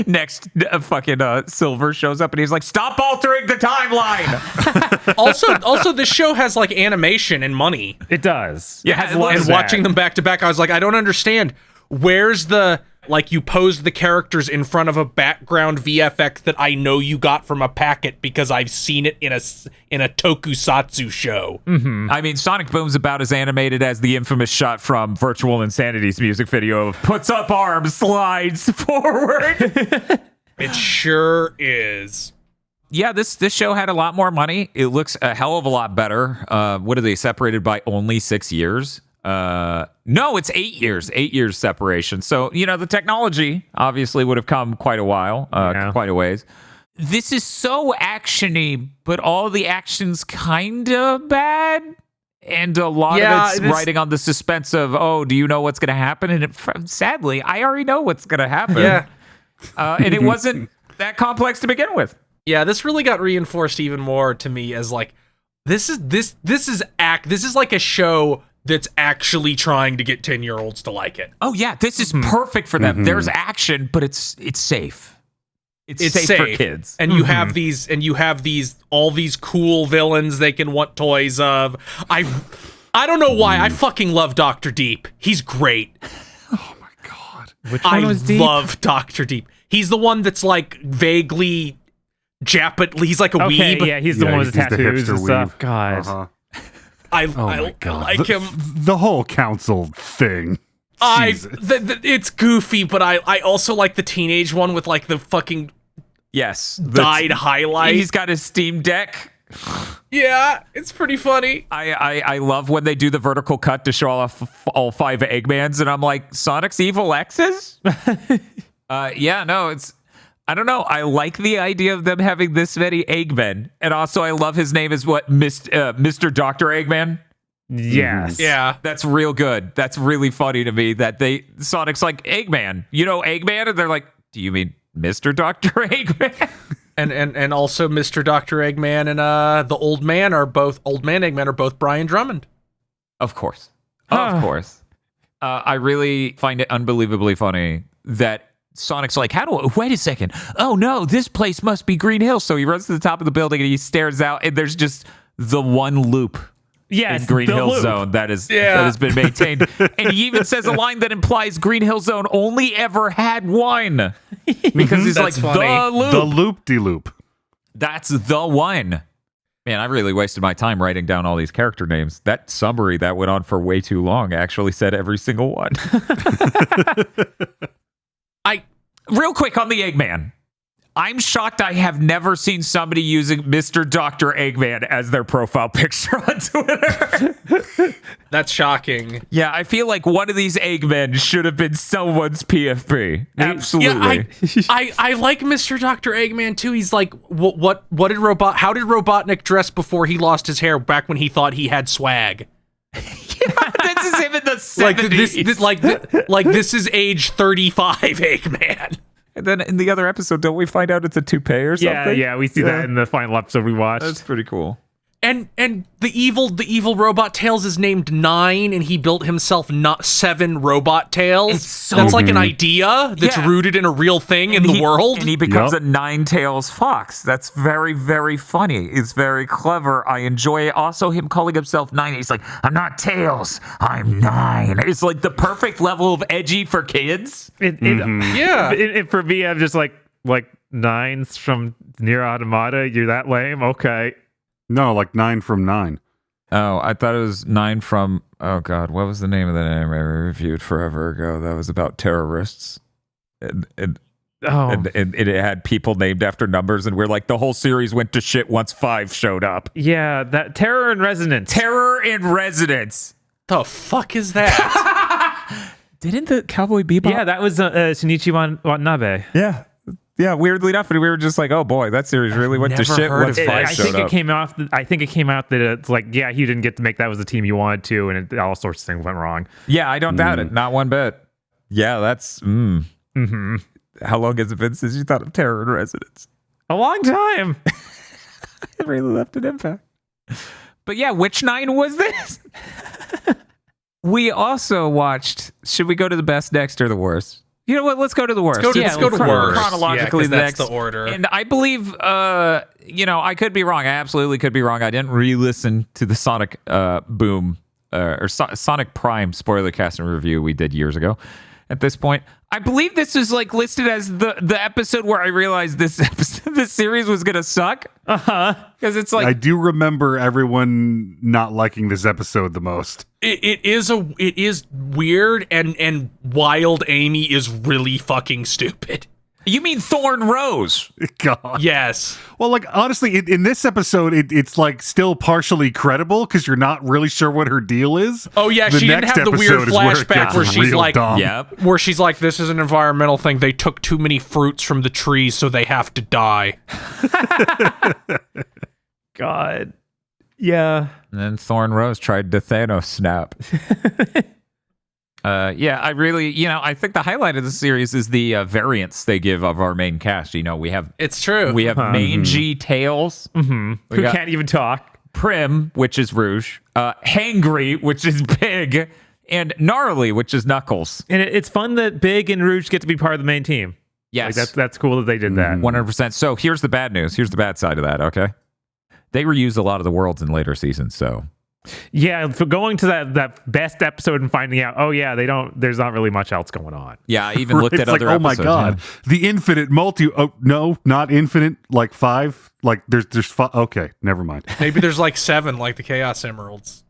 S1: Next, fucking Silver shows up and he's like, stop altering the timeline.
S3: also, this show has like animation and money.
S4: It does.
S1: Yeah,
S4: It has
S3: And watching them back to back, I was like, I don't understand. Where's the, like, you posed the characters in front of a background VFX that I know you got from a packet because I've seen it in a tokusatsu show.
S1: Mm-hmm. I mean, Sonic Boom's about as animated as the infamous shot from Virtual Insanity's music video of puts up arms, slides forward.
S3: It sure is.
S1: Yeah, this show had a lot more money. It looks a hell of a lot better. What are they separated by? Only 6 years? No, it's 8 years. 8 years separation. So, you know, the technology obviously would have come quite a while, quite a ways. This is so actiony, but all the action's kind of bad. And a lot of it's riding on the suspense of, oh, do you know what's going to happen? And sadly, I already know what's going to happen.
S3: Yeah.
S1: And it wasn't that complex to begin with.
S3: Yeah, this really got reinforced even more to me as like, this is like a show that's actually trying to get 10-year-olds to like it.
S1: Oh yeah, this is perfect for them. There's action, but it's safe. It's safe for kids.
S3: And you have all these cool villains they can want toys of. I don't know why. I fucking love Dr. Deep. He's great.
S2: Oh my god.
S4: Which one was Deep?
S3: Love Dr. Deep. He's the one that's like vaguely Japanese. He's like a weeb.
S4: Yeah, he's the one with the tattoos and stuff.
S2: Weeb.
S4: God.
S2: Uh-huh.
S3: I like him.
S2: The whole council thing.
S3: It's goofy, but I also like the teenage one with like the fucking dyed highlight.
S1: He's got his Steam Deck.
S3: Yeah, it's pretty funny.
S1: I love when they do the vertical cut to show off all 5 Eggmans, and I'm like, Sonic's evil X's? Yeah, no, it's... I don't know. I like the idea of them having this many Eggmen. And also, I love his name is what? Mr. Dr. Eggman?
S4: Yes.
S3: Yeah.
S1: That's real good. That's really funny to me that Sonic's like, Eggman. You know Eggman? And they're like, do you mean Mr. Dr. Eggman?
S3: And also Mr. Dr. Eggman and the Old Man Eggman are both Brian Drummond.
S1: Of course. Of course. I really find it unbelievably funny that Sonic's like, wait a second. Oh no, this place must be Green Hill. So he runs to the top of the building and he stares out and there's just the one loop in Green Hill Zone that has been maintained. And he even says a line that implies Green Hill Zone only ever had one. Because he's like,
S3: funny.
S1: the loop.
S2: The loop-de-loop.
S1: That's the one. Man, I really wasted my time writing down all these character names. That summary that went on for way too long actually said every single one. Real quick on the Eggman. I'm shocked I have never seen somebody using Mr. Dr. Eggman as their profile picture on Twitter.
S3: That's shocking.
S1: Yeah, I feel like one of these Eggmen should have been someone's PFP. Absolutely.
S3: Yeah, I like Mr. Dr. Eggman too. He's like, how did Robotnik dress before he lost his hair back when he thought he had swag?
S1: This is him in the 70s.
S3: This is age 35, Eggman.
S1: And then in the other episode, don't we find out it's a toupee or something?
S4: Yeah, we see that in the final episode we watched.
S1: That's pretty cool.
S3: And the evil robot Tails is named 9, and he built himself not 7 robot Tails.
S1: It's so
S3: that's like an idea that's rooted in a real thing in the world.
S1: And he becomes a 9-tails fox. That's very, very funny. It's very clever. I enjoy it. Also, him calling himself 9. He's like, I'm not Tails, I'm 9. It's like the perfect level of edgy for kids.
S4: For me, I'm just like 9s from Nier Automata. You're that lame? Okay.
S2: No, like 9 from 9.
S1: Oh, I thought it was 9 from... Oh, God. What was the name of that anime I reviewed forever ago? That was about terrorists. And it had people named after numbers, and we're like, the whole series went to shit once 5 showed up.
S4: Yeah, that Terror in Resonance.
S1: Terror in Residence.
S3: The fuck is that?
S1: Didn't the Cowboy Bebop?
S4: Yeah, that was Shinichi Watanabe.
S1: Yeah. Yeah, weirdly enough, and we were just like, "Oh boy, that series really went to shit." Once 5
S4: I
S1: showed
S4: think
S1: up.
S4: it came out. I think it came out that it's like, yeah, he didn't get to make that was the team you wanted to, and all sorts of things went wrong.
S1: Yeah, I don't doubt it, not one bit. Yeah, that's. How long has it been since you thought of Terror in Residence?
S4: A long time.
S1: It really left an impact. But yeah, which 9 was this? We also watched. Should we go to the best next or the worst? You know what? Let's go to the worst.
S3: Let's go to worst.
S1: Chronologically,
S3: that's
S1: next.
S3: the order.
S1: And I believe, I could be wrong. I absolutely could be wrong. I didn't re-listen to the Sonic Boom or Sonic Prime spoiler cast and review we did years ago. At this point, I believe this is like listed as the episode where I realized this series was gonna suck. Because it's like
S2: I do remember everyone not liking this episode the most.
S3: It is weird, and Wild Amy is really fucking stupid.
S1: You mean Thorn Rose?
S2: God.
S3: Yes.
S2: Well, like honestly, in this episode, it's like still partially credible because you're not really sure what her deal is.
S3: Oh yeah,
S2: The
S3: she didn't
S2: next
S3: have the weird
S2: episode is where it
S3: flashback
S2: gets
S3: where she's
S2: real
S3: like,
S2: dumb.
S1: Yep.
S3: where she's like, this is an environmental thing. They took too many fruits from the trees, so they have to die.
S4: God. Yeah.
S1: And then Thorn Rose tried to Thanos snap. I really, I think the highlight of the series is the variants they give of our main cast. We have
S3: It's true.
S1: we have Mangy Tails,
S4: Who
S1: got-
S4: can't even talk.
S1: Prim, which is Rouge, Hangry, which is Big, and Gnarly, which is Knuckles.
S4: And it's fun that Big and Rouge get to be part of the main team.
S1: Yes,
S4: Like that's cool that they did that.
S1: 100%. So here's the bad news. Here's the bad side of that. Okay, they reused a lot of the worlds in later seasons. So
S4: Yeah, for going to that best episode and finding out, there's not really much else going on.
S1: yeah, I even looked
S2: It's
S1: at
S2: like,
S1: other
S2: oh my
S1: episodes.
S2: god, the infinite multi. Oh no, not infinite. Like 5. Like there's 5. Okay, never mind.
S3: Maybe there's like 7, like the Chaos Emeralds.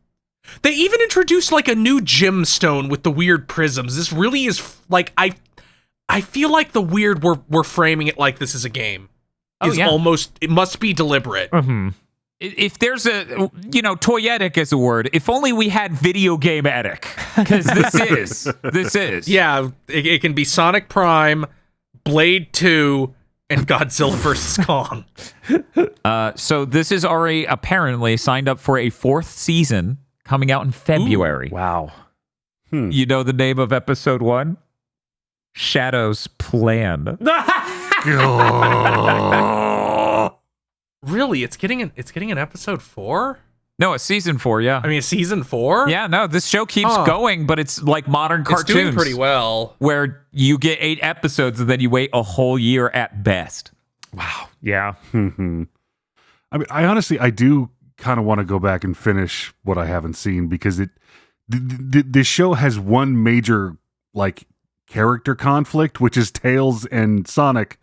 S3: They even introduced like a new gemstone with the weird prisms. This really is like I feel like the weird we're framing it like this is a game. It must be deliberate.
S1: If there's a, toyetic is a word. If only we had video game etic, because this is.
S3: Yeah, it can be Sonic Prime, Blade 2, and Godzilla vs. Kong.
S1: So this is already apparently signed up for a 4th season coming out in February.
S4: Wow.
S1: You know the name of episode 1? Shadow's Plan.
S3: Really? It's getting an episode 4?
S1: No, it's season 4, yeah.
S3: I mean, season 4?
S1: Yeah, no, this show keeps going, but it's like modern cartoons.
S3: It's doing pretty well.
S1: Where you get 8 episodes and then you wait a whole year at best.
S4: Wow. Yeah.
S2: I mean, I do kind of want to go back and finish what I haven't seen because this show has one major like character conflict, which is Tails and Sonic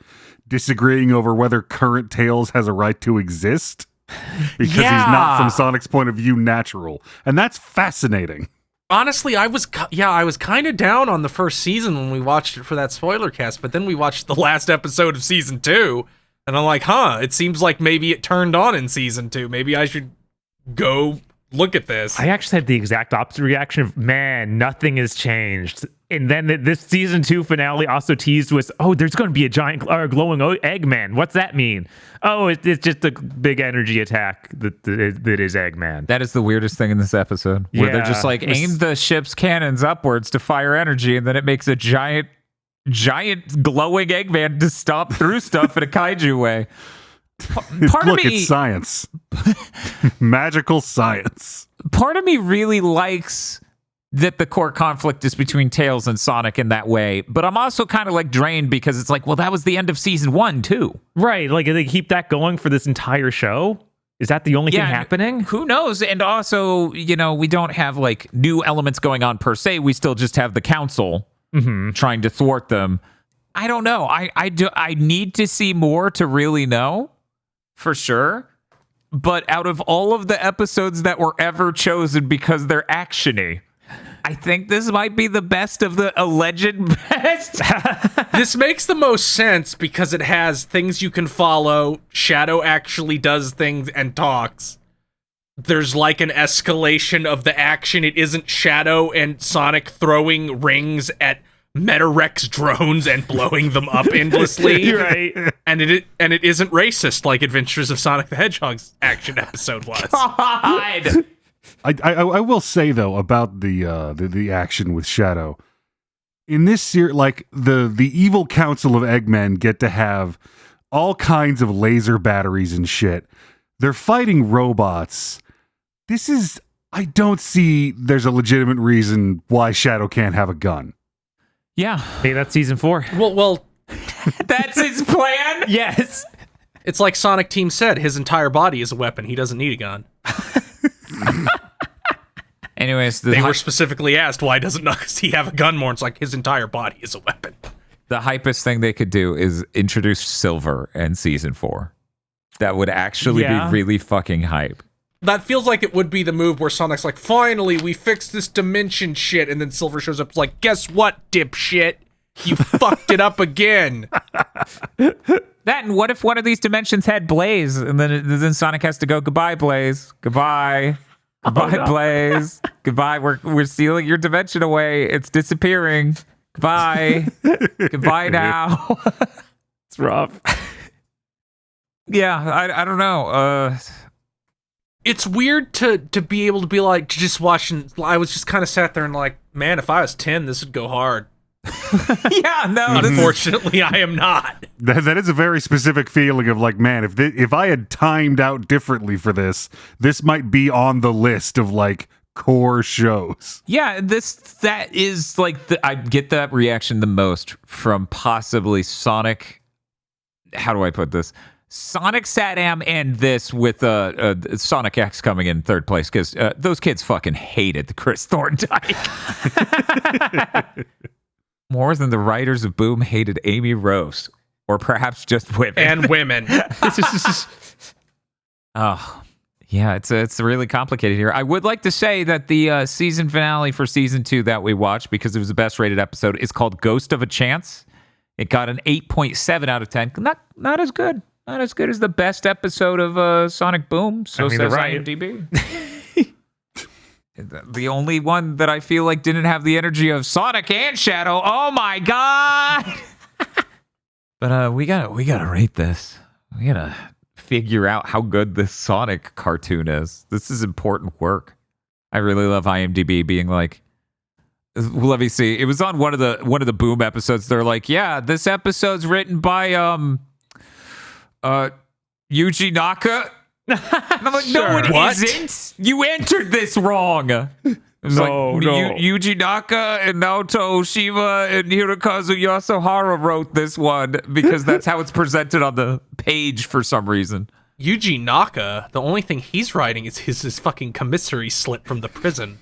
S2: disagreeing over whether current Tails has a right to exist because he's not, from Sonic's point of view, natural, and that's fascinating.
S3: Honestly, I was kind of down on the first season when we watched it for that spoiler cast, but then we watched the last episode of season 2, and I'm like, it seems like maybe it turned on in season 2. Maybe I should go look at this.
S4: I actually had the exact opposite reaction of, man, nothing has changed. And then this season 2 finale also teased with, oh, there's going to be a giant glowing Eggman. What's that mean? Oh, it's just a big energy attack that is Eggman.
S1: That is the weirdest thing in this episode, where they're just like, aim the ship's cannons upwards to fire energy, and then it makes a giant glowing Eggman to stomp through stuff in a kaiju way. Part
S2: Look,
S1: of me,
S2: it's science. Magical science.
S1: Part of me really likes that the core conflict is between Tails and Sonic in that way, but I'm also kind of like drained because it's like, well, that was the end of season 1 too.
S4: Right, like they keep that going for this entire show? Is that the only thing happening?
S1: Who knows? And also, we don't have like new elements going on per se. We still just have the council trying to thwart them. I don't know. I need to see more to really know for sure. But out of all of the episodes that were ever chosen because they're actiony, I think this might be the best of the alleged best.
S3: This makes the most sense because it has things you can follow. Shadow actually does things and talks. There's like an escalation of the action. It isn't Shadow and Sonic throwing rings at Metarex drones and blowing them up endlessly.
S4: Right.
S3: And it isn't racist like Adventures of Sonic the Hedgehog's action episode was.
S1: God.
S2: I will say though about the action with Shadow in this series, like the evil council of Eggmen get to have all kinds of laser batteries and shit. They're fighting robots. I don't see there's a legitimate reason why Shadow can't have a gun.
S1: Yeah.
S4: Hey, that's season 4.
S3: Well,
S1: That's his plan?
S4: Yes.
S3: it's like Sonic Team said, his entire body is a weapon. He doesn't need a gun.
S1: Anyways,
S3: They were specifically asked, why doesn't he have a gun more? It's like, his entire body is a weapon.
S1: the hypest thing they could do is introduce Silver in season 4. That would actually be really fucking hype.
S3: That feels like it would be the move where Sonic's like, finally, we fixed this dimension shit, and then Silver shows up like, guess what, dipshit? You fucked it up again.
S1: That, and what if one of these dimensions had Blaze, and then Sonic has to go, goodbye, Blaze. Goodbye. Goodbye, Blaze. Goodbye. We're stealing your dimension away. It's disappearing. Goodbye. Goodbye now.
S4: It's rough.
S1: Yeah, I don't know.
S3: It's weird to be able to be like, just watching. I was just kind of sat there and like, man, if I was 10, this would go hard.
S1: Yeah, no.
S3: Unfortunately, I am not.
S2: That is a very specific feeling of like, man, if I had timed out differently for this might be on the list of like core shows.
S1: Yeah, that is like I get that reaction the most from possibly Sonic. How do I put this? Sonic SatAm and this with Sonic X coming in third place because those kids fucking hated the Chris Thorndike. More than the writers of Boom hated Amy Rose, or perhaps just women.
S3: And women.
S1: Oh, yeah, it's really complicated here. I would like to say that the season finale for season 2 that we watched, because it was the best rated episode, is called Ghost of a Chance. It got an 8.7 out of 10. Not as good. Not as good as the best episode of Sonic Boom. So says IMDb. The only one that I feel like didn't have the energy of Sonic and Shadow. Oh my god! But we gotta rate this. We gotta figure out how good this Sonic cartoon is. This is important work. I really love IMDb being like, let me see. It was on one of the Boom episodes. They're like, yeah, this episode's written by Yuji Naka. And I'm like, no, it isn't. You entered this wrong. It was
S4: No.
S1: Yuji Naka and Naoto Oshima and Hirokazu Yasuhara wrote this one because that's how it's presented on the page for some reason.
S3: Yuji Naka, the only thing he's writing is his fucking commissary slip from the prison.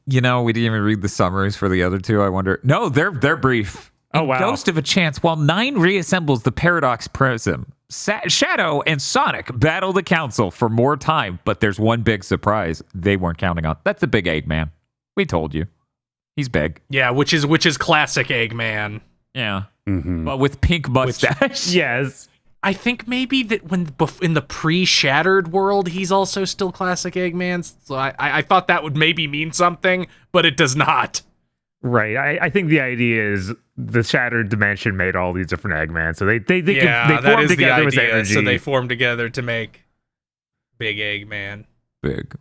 S1: We didn't even read the summaries for the other two. I wonder. No, they're brief.
S4: Oh, wow.
S1: Ghost of a Chance, while 9 reassembles the Paradox Prism, Shadow and Sonic battle the Council for more time, but there's one big surprise they weren't counting on. That's the big Eggman. We told you. He's big.
S3: Yeah, which is classic Eggman.
S1: Yeah. Mm-hmm. But with pink mustache.
S4: Yes.
S3: I think maybe that when in the pre-Shattered world, he's also still classic Eggman. So I thought that would maybe mean something, but it does not.
S4: Right. I think the idea is the shattered dimension made all these different Eggman. So they
S3: that
S4: formed
S3: is the
S4: together with
S3: idea.
S4: energy.
S3: So they formed together to make Big Eggman.
S1: Big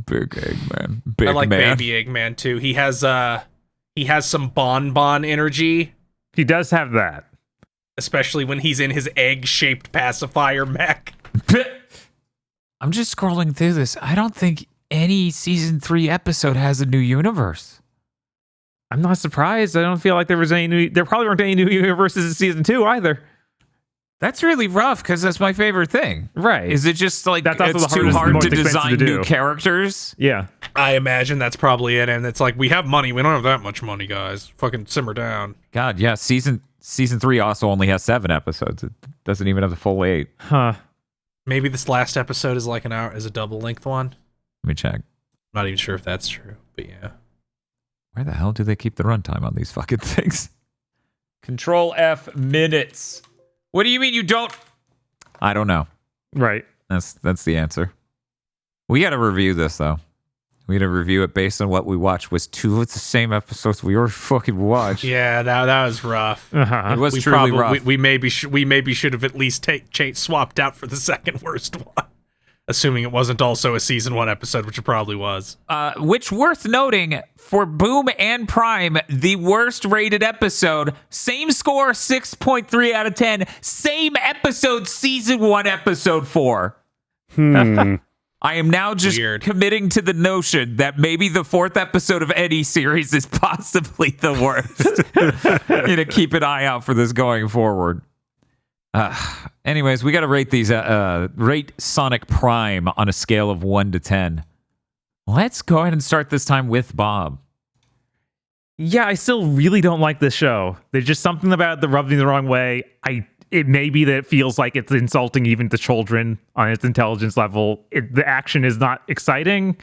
S1: Eggman. Big
S3: I like
S1: man.
S3: Baby Eggman too. He has some bonbon energy,
S4: He does have that.
S3: especially when he's in his egg-shaped pacifier mech.
S1: I'm just scrolling through this. I don't think any season 3 episode has a new universe.
S4: I'm not surprised. I don't feel like there probably weren't any new universes in season 2 either.
S1: That's really rough because that's my favorite thing.
S4: Right.
S1: Is it just like
S4: That's also
S1: it's
S4: the
S1: too
S4: hardest,
S1: hard
S4: most
S1: to
S4: expensive
S1: design
S4: to
S1: new
S4: do.
S1: characters?
S4: Yeah.
S3: I imagine that's probably it. And it's like, we have money. We don't have that much money, guys. Fucking simmer down.
S1: God, yeah. Season 3 also only has 7 episodes. It doesn't even have the full 8.
S4: Huh.
S3: Maybe this last episode is like an hour, is a double-length one.
S1: Let me check.
S3: Not even sure if that's true, but yeah.
S1: Where the hell do they keep the runtime on these fucking things? Control F minutes. What do you mean you don't? I don't know.
S4: Right.
S1: That's the answer. We got to review this though. We got to review it based on what we watched. Was 2 of the same episodes we already fucking watched.
S3: Yeah, that was rough.
S4: Uh-huh.
S1: It was
S3: We
S1: truly
S3: probably
S1: rough.
S3: we maybe should have at least swapped out for the second worst one, assuming it wasn't also a season 1 episode, which it probably was.
S1: Which worth noting for Boom and Prime, the worst rated episode. Same score, 6.3 out of 10. Same episode, season 1, episode 4. I am now just
S3: Weird.
S1: committing to the notion that maybe the 4th episode of any series is possibly the worst. You know, keep an eye out for this going forward. Anyways, we got to rate these. Rate Sonic Prime on a scale of 1 to 10. Let's go ahead and start this time with Bob.
S4: Yeah, I still really don't like this show. There's just something about it that rubs me the wrong way. It may be that it feels like it's insulting even to children on its intelligence level. The action is not exciting.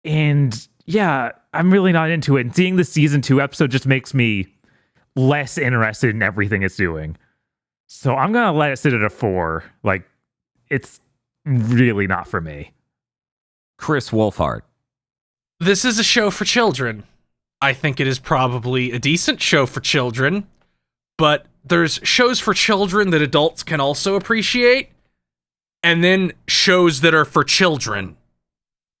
S4: And yeah, I'm really not into it. And seeing the season 2 episode just makes me less interested in everything it's doing. So I'm going to let it sit at a 4. Like, it's really not for me.
S1: Chris Wolfhard.
S3: This is a show for children. I think it is probably a decent show for children, but there's shows for children that adults can also appreciate, and then shows that are for children.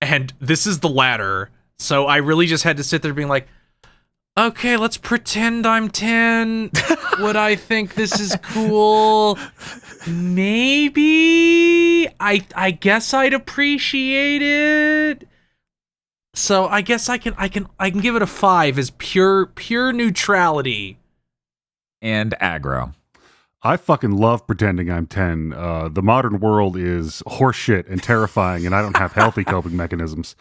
S3: And this is the latter. So I really just had to sit there being like, okay, let's pretend I'm 10. Would I think this is cool? Maybe. I guess I'd appreciate it. So I guess I can give it a 5 as pure neutrality.
S1: And aggro.
S2: I fucking love pretending I'm 10. The modern world is horseshit and terrifying, and I don't have healthy coping mechanisms.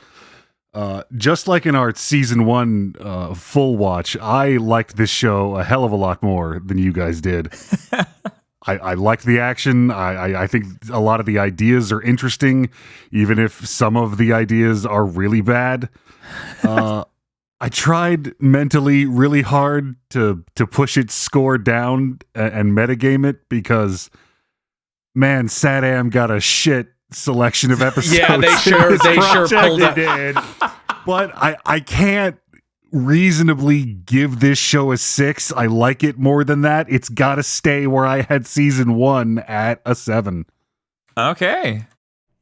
S2: Just like in our season 1 full watch, I liked this show a hell of a lot more than you guys did. I liked the action. I think a lot of the ideas are interesting, even if some of the ideas are really bad. I tried mentally really hard to push its score down and metagame it because, man, Sadam got a shit selection of episodes.
S3: Yeah, they sure pulled up.
S4: did.
S2: But I can't reasonably give this show a 6. I like it more than that. It's got to stay where I had season 1 at a 7.
S1: Okay.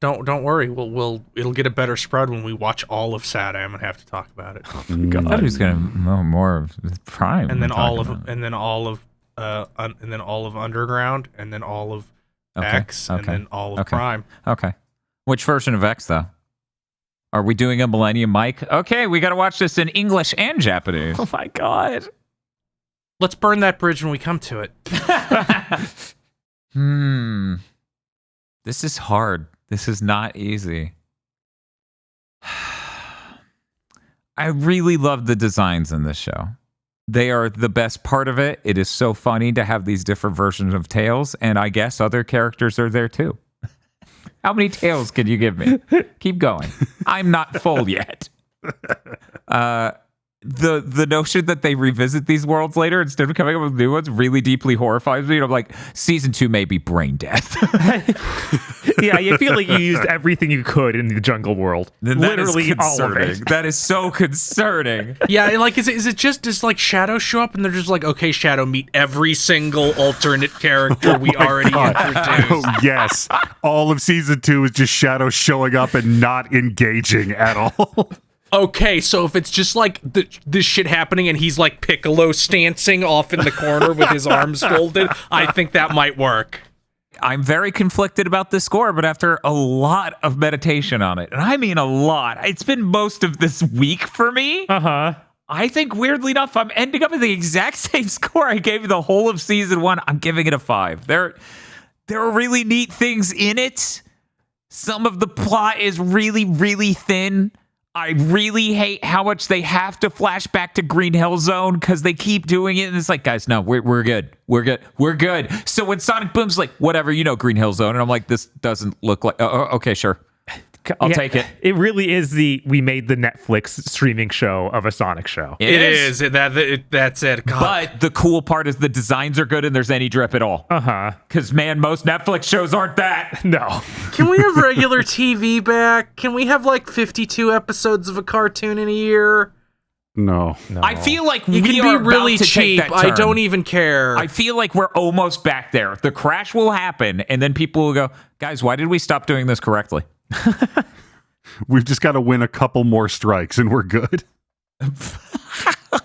S3: Don't worry. It'll get a better spread when we watch all of Sadam and have to talk about it.
S1: I thought he was gonna know more of Prime,
S3: And then all of Underground, and then all of X, and then all of Prime.
S1: Okay. Which version of X though? Are we doing a Millennium Mike? Okay, we got to watch this in English and Japanese.
S4: Oh my god.
S3: Let's burn that bridge when we come to it.
S1: This is hard. This is not easy. I really love the designs in this show. They are the best part of it. It is so funny to have these different versions of Tails, and I guess other characters are there too. How many Tails can you give me? Keep going. I'm not full yet. the notion that they revisit these worlds later instead of coming up with new ones really deeply horrifies me. And I'm like, season 2 may be brain death.
S4: Yeah, you feel like you used everything you could in the jungle world. Literally all of it.
S1: That is so concerning.
S3: Yeah, like is it just does like Shadow show up and they're just like, okay, Shadow, meet every single alternate character we already introduced.
S2: Oh, yes. All of season 2 is just Shadow showing up and not engaging at all.
S3: Okay, so if it's just like this shit happening and he's like Piccolo stancing off in the corner with his arms folded, I think that might work.
S1: I'm very conflicted about this score, but after a lot of meditation on it, and I mean a lot, it's been most of this week for me. I think weirdly enough, I'm ending up with the exact same score I gave the whole of season 1. I'm giving it a 5. There are really neat things in it. Some of the plot is really, really thin. I really hate how much they have to flash back to Green Hill Zone because they keep doing it. And it's like, guys, no, we're good. We're good. We're good. So when Sonic Boom's like, whatever, Green Hill Zone. And I'm like, this doesn't look like, okay, sure. I'll take it.
S4: It really is we made the Netflix streaming show of a Sonic show.
S3: It is. That's it. God.
S1: But the cool part is the designs are good and there's any drip at all. Because, man, most Netflix shows aren't that.
S4: No.
S3: Can we have regular TV back? Can we have like 52 episodes of a cartoon in a year?
S2: No.
S1: I feel like
S3: You
S1: we
S3: can
S1: are
S3: be really
S1: about to
S3: cheap.
S1: take that turn.
S3: I don't even care.
S1: I feel like we're almost back there. The crash will happen, and then people will go, guys, why did we stop doing this correctly?
S2: We've just got to win a couple more strikes and we're good.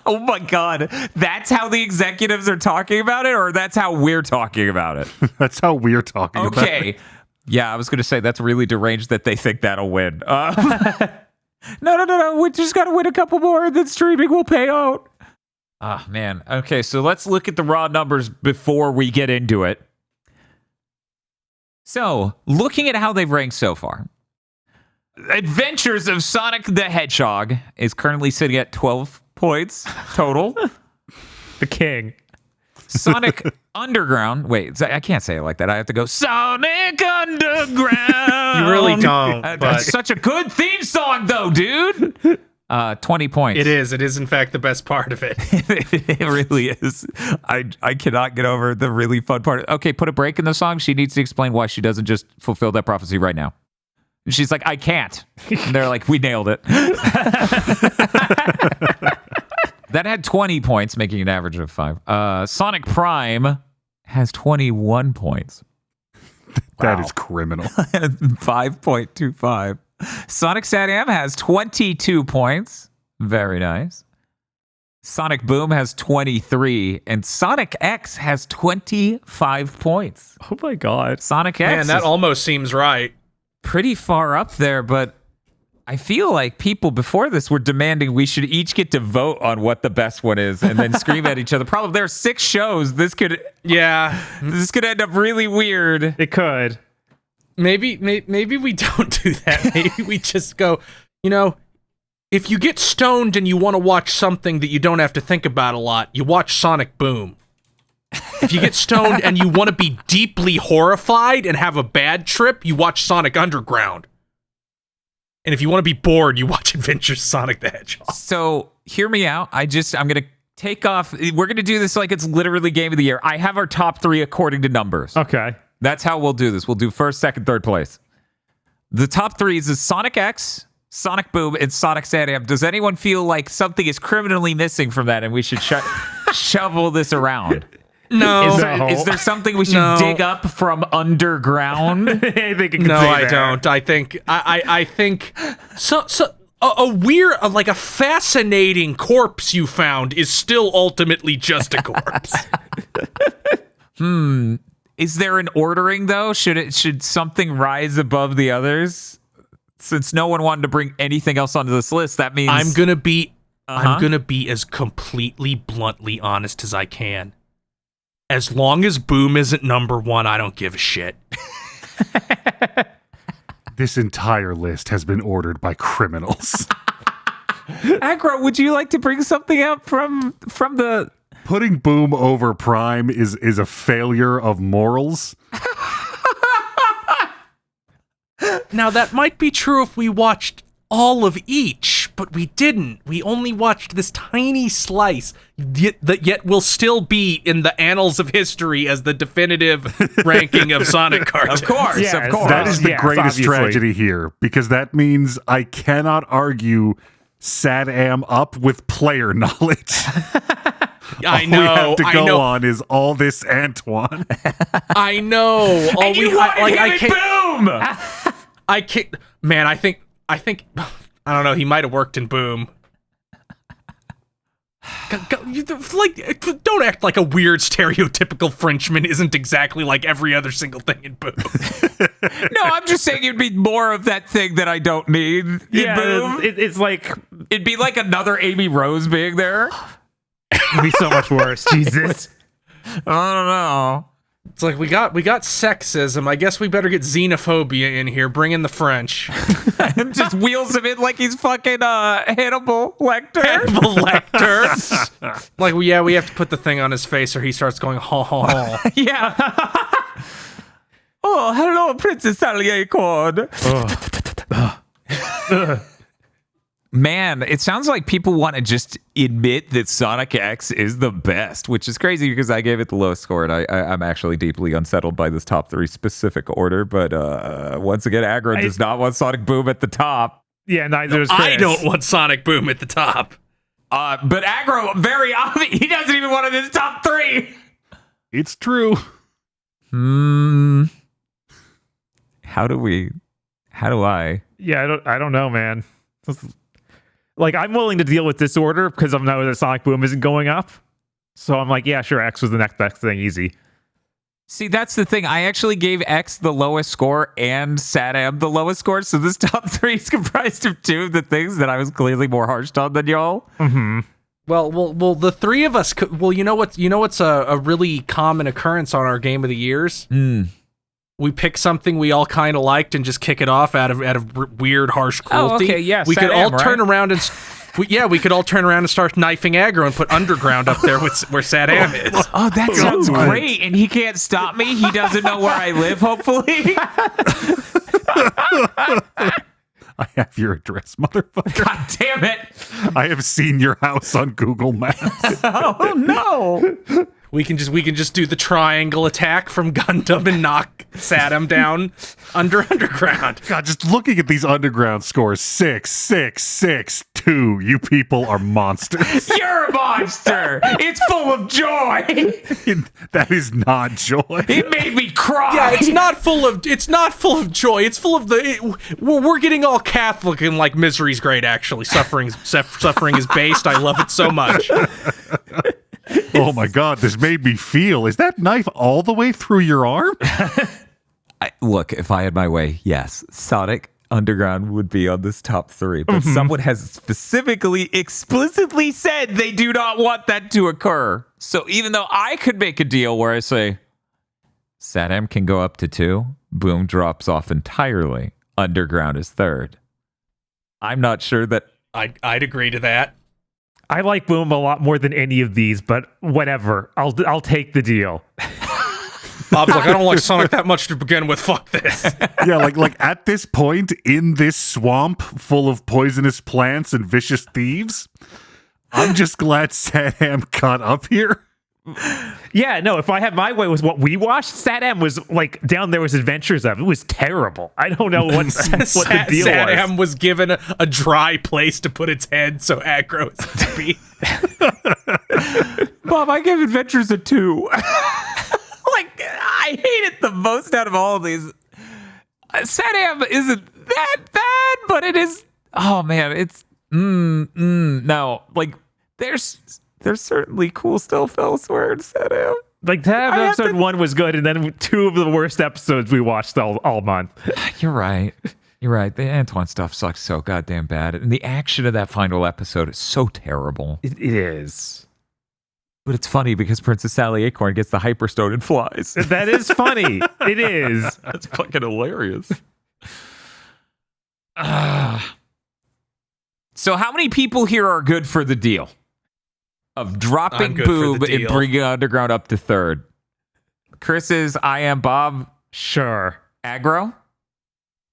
S1: Oh my God. That's how the executives are talking about it, or that's how we're talking about it?
S2: That's how we're talking about it.
S1: Okay. Yeah, I was going to say that's really deranged that they think that'll win. No. We just got to win a couple more, and then streaming will pay out. Ah, man. Okay, so let's look at the raw numbers before we get into it. So, looking at how they've ranked so far, Adventures of Sonic the Hedgehog is currently sitting at 12 points total.
S4: The king.
S1: Sonic Underground. Wait, I can't say it like that. I have to go Sonic Underground.
S3: You really don't.
S1: That's such a good theme song, though, dude. 20 points.
S3: It is. It is, in fact, the best part of it.
S1: It really is. I cannot get over the really fun part. Okay, put a break in the song. She needs to explain why she doesn't just fulfill that prophecy right now. And she's like, I can't. And they're like, we nailed it. That had 20 points, making an average of 5. Sonic Prime has 21 points.
S2: That is criminal.
S1: 5.25. Sonic SatAM has 22 points. Very nice. Sonic Boom has 23, and Sonic X has 25 points.
S4: Oh my God.
S1: Sonic X
S3: Man, that
S1: is
S3: almost seems right.
S1: pretty far up there, but I feel like people before this were demanding we should each get to vote on what the best one is and then scream at each other. Problem, there are 6 shows. This could end up really weird.
S4: It could.
S3: Maybe we don't do that. Maybe we just go, if you get stoned and you want to watch something that you don't have to think about a lot, you watch Sonic Boom. If you get stoned and you want to be deeply horrified and have a bad trip, you watch Sonic Underground. And if you want to be bored, you watch Adventures of Sonic the Hedgehog.
S1: So hear me out. I'm going to take off. We're going to do this like it's literally game of the year. I have our top 3 according to numbers.
S4: Okay.
S1: That's how we'll do this. We'll do first, second, third place. The top 3 is Sonic X, Sonic Boom, and Sonic SatAM. Does anyone feel like something is criminally missing from that and we should shovel this around?
S3: No.
S1: Is there something we should dig up from underground?
S4: I think it could
S3: No,
S4: say
S3: I
S4: there.
S3: don't. I think a weird, like a fascinating corpse you found is still ultimately just a corpse.
S1: Is there an ordering though? Should something rise above the others? Since no one wanted to bring anything else onto this list, that means
S3: I'm gonna be as completely bluntly honest as I can. As long as Boom isn't number 1, I don't give a shit.
S2: This entire list has been ordered by criminals.
S1: Agro, would you like to bring something up from the?
S2: Putting Boom over Prime is a failure of morals.
S3: Now that might be true if we watched all of each, but we didn't. We only watched this tiny slice that yet will still be in the annals of history as the definitive ranking of Sonic cartoons.
S1: Of course,
S4: Yes,
S1: of course.
S2: That is the
S4: Yes,
S2: greatest
S4: obviously.
S2: tragedy here, because that means I cannot argue Sad-Am up with player knowledge.
S3: I
S2: All
S3: know.
S2: we have to
S3: I
S2: go
S3: know.
S2: on is all this Antoine.
S3: I know. All
S1: And you wanted him in Boom!
S3: I can't. Man, I think. I don't know. He might have worked in Boom. Don't act like a weird stereotypical Frenchman isn't exactly like every other single thing in Boom.
S1: No, I'm just saying it'd be more of that thing that I don't need in Boom.
S4: It's like
S1: It'd be like another Amy Rose being there.
S4: it'd be so much worse. Jesus.
S1: I don't know.
S3: It's like we got sexism. I guess we better get xenophobia in here. Bring in the French.
S1: Just wheels him in like he's fucking Hannibal Lecter.
S3: Hannibal Lecter. Like, we have to put the thing on his face or he starts going ho ho ho.
S1: Yeah. Oh, hello, Princess Aliacorn. Man, it sounds like people want to just admit that Sonic X is the best, which is crazy because I gave it the lowest score, and I'm actually deeply unsettled by this top 3 specific order. But once again, Aggro does not want Sonic Boom at the top.
S4: Yeah, neither does Chris.
S3: I don't want Sonic Boom at the top.
S1: But Aggro, very obvious, he doesn't even want it in his top 3.
S2: It's true.
S1: How do I?
S4: Yeah, I don't know, man. Like, I'm willing to deal with this order because I know that Sonic Boom isn't going up. So I'm like, yeah, sure, X was the next best thing, easy.
S1: See, that's the thing. I actually gave X the lowest score and Sad-Am the lowest score. So this top 3 is comprised of 2 of the things that I was clearly more harsh on than y'all.
S4: Mm-hmm.
S3: Well, the 3 of us could. Well, you know what's a really common occurrence on our Game of the Years? We pick something we all kind of liked and just kick it off out of weird, harsh cruelty.
S1: Oh, okay, yeah,
S3: we could all
S1: Sad-Am,
S3: turn
S1: right?
S3: around and we could all turn around and start knifing Aggro and put Underground up there with where Sad-Am is.
S1: Oh, that sounds
S2: Right.
S1: great. And he can't stop me. He doesn't know where I live, hopefully.
S2: I have your address, motherfucker.
S1: God damn it.
S2: I have seen your house on Google Maps.
S1: Oh, no.
S3: We can just do the triangle attack from Gundam and knock Sad-Am down Underground.
S2: God, just looking at these underground scores, 6, 6, 6, 2. You people are monsters.
S1: You're a monster. It's full of joy.
S2: That is not joy.
S1: It made me cry.
S3: Yeah, it's not full of joy. It's full of we're getting all Catholic and like misery's great. Actually, suffering is based. I love it so much.
S2: Oh my God, this made me feel. Is that knife all the way through your arm?
S1: Look, if I had my way, yes, Sonic Underground would be on this top 3. But someone has specifically, explicitly said they do not want that to occur. So even though I could make a deal where I say, Sad-Am can go up to 2, Boom drops off entirely, Underground is 3rd. I'm not sure that...
S3: I'd agree to that.
S4: I like Boom a lot more than any of these, but whatever. I'll take the deal.
S3: Bob's like, I don't like Sonic that much to begin with. Fuck this.
S2: Yeah, like at this point in this swamp full of poisonous plants and vicious thieves, I'm just glad Sad-Am caught up here.
S4: Yeah, no, if I had my way with what we watched, Sad-Am was like down there was Adventures of. It was terrible. I don't know what the deal
S3: Sad-Am
S4: was.
S3: was given a dry place to put its head so Aggro is to be.
S1: Bob, I give Adventures a 2. Like, I hate it the most out of all of these. Sad-Am isn't that bad, but it is... Oh, man, it's... no. Like, there's certainly cool stuff elsewhere in Sad-Am.
S4: Like, that episode 1 was good, and then 2 of the worst episodes we watched all month.
S1: You're right. You're right. The Antoine stuff sucks so goddamn bad. And the action of that final episode is so terrible.
S4: It is.
S1: But it's funny because Princess Sally Acorn gets the Hyperstone and flies.
S4: That is funny. It is.
S1: That's fucking hilarious. So how many people here are good for the deal of dropping
S3: I'm good for
S1: Boob
S3: the
S1: and
S3: deal.
S1: bringing Underground up to 3rd? Chris is I am Bob.
S4: Sure.
S1: Aggro?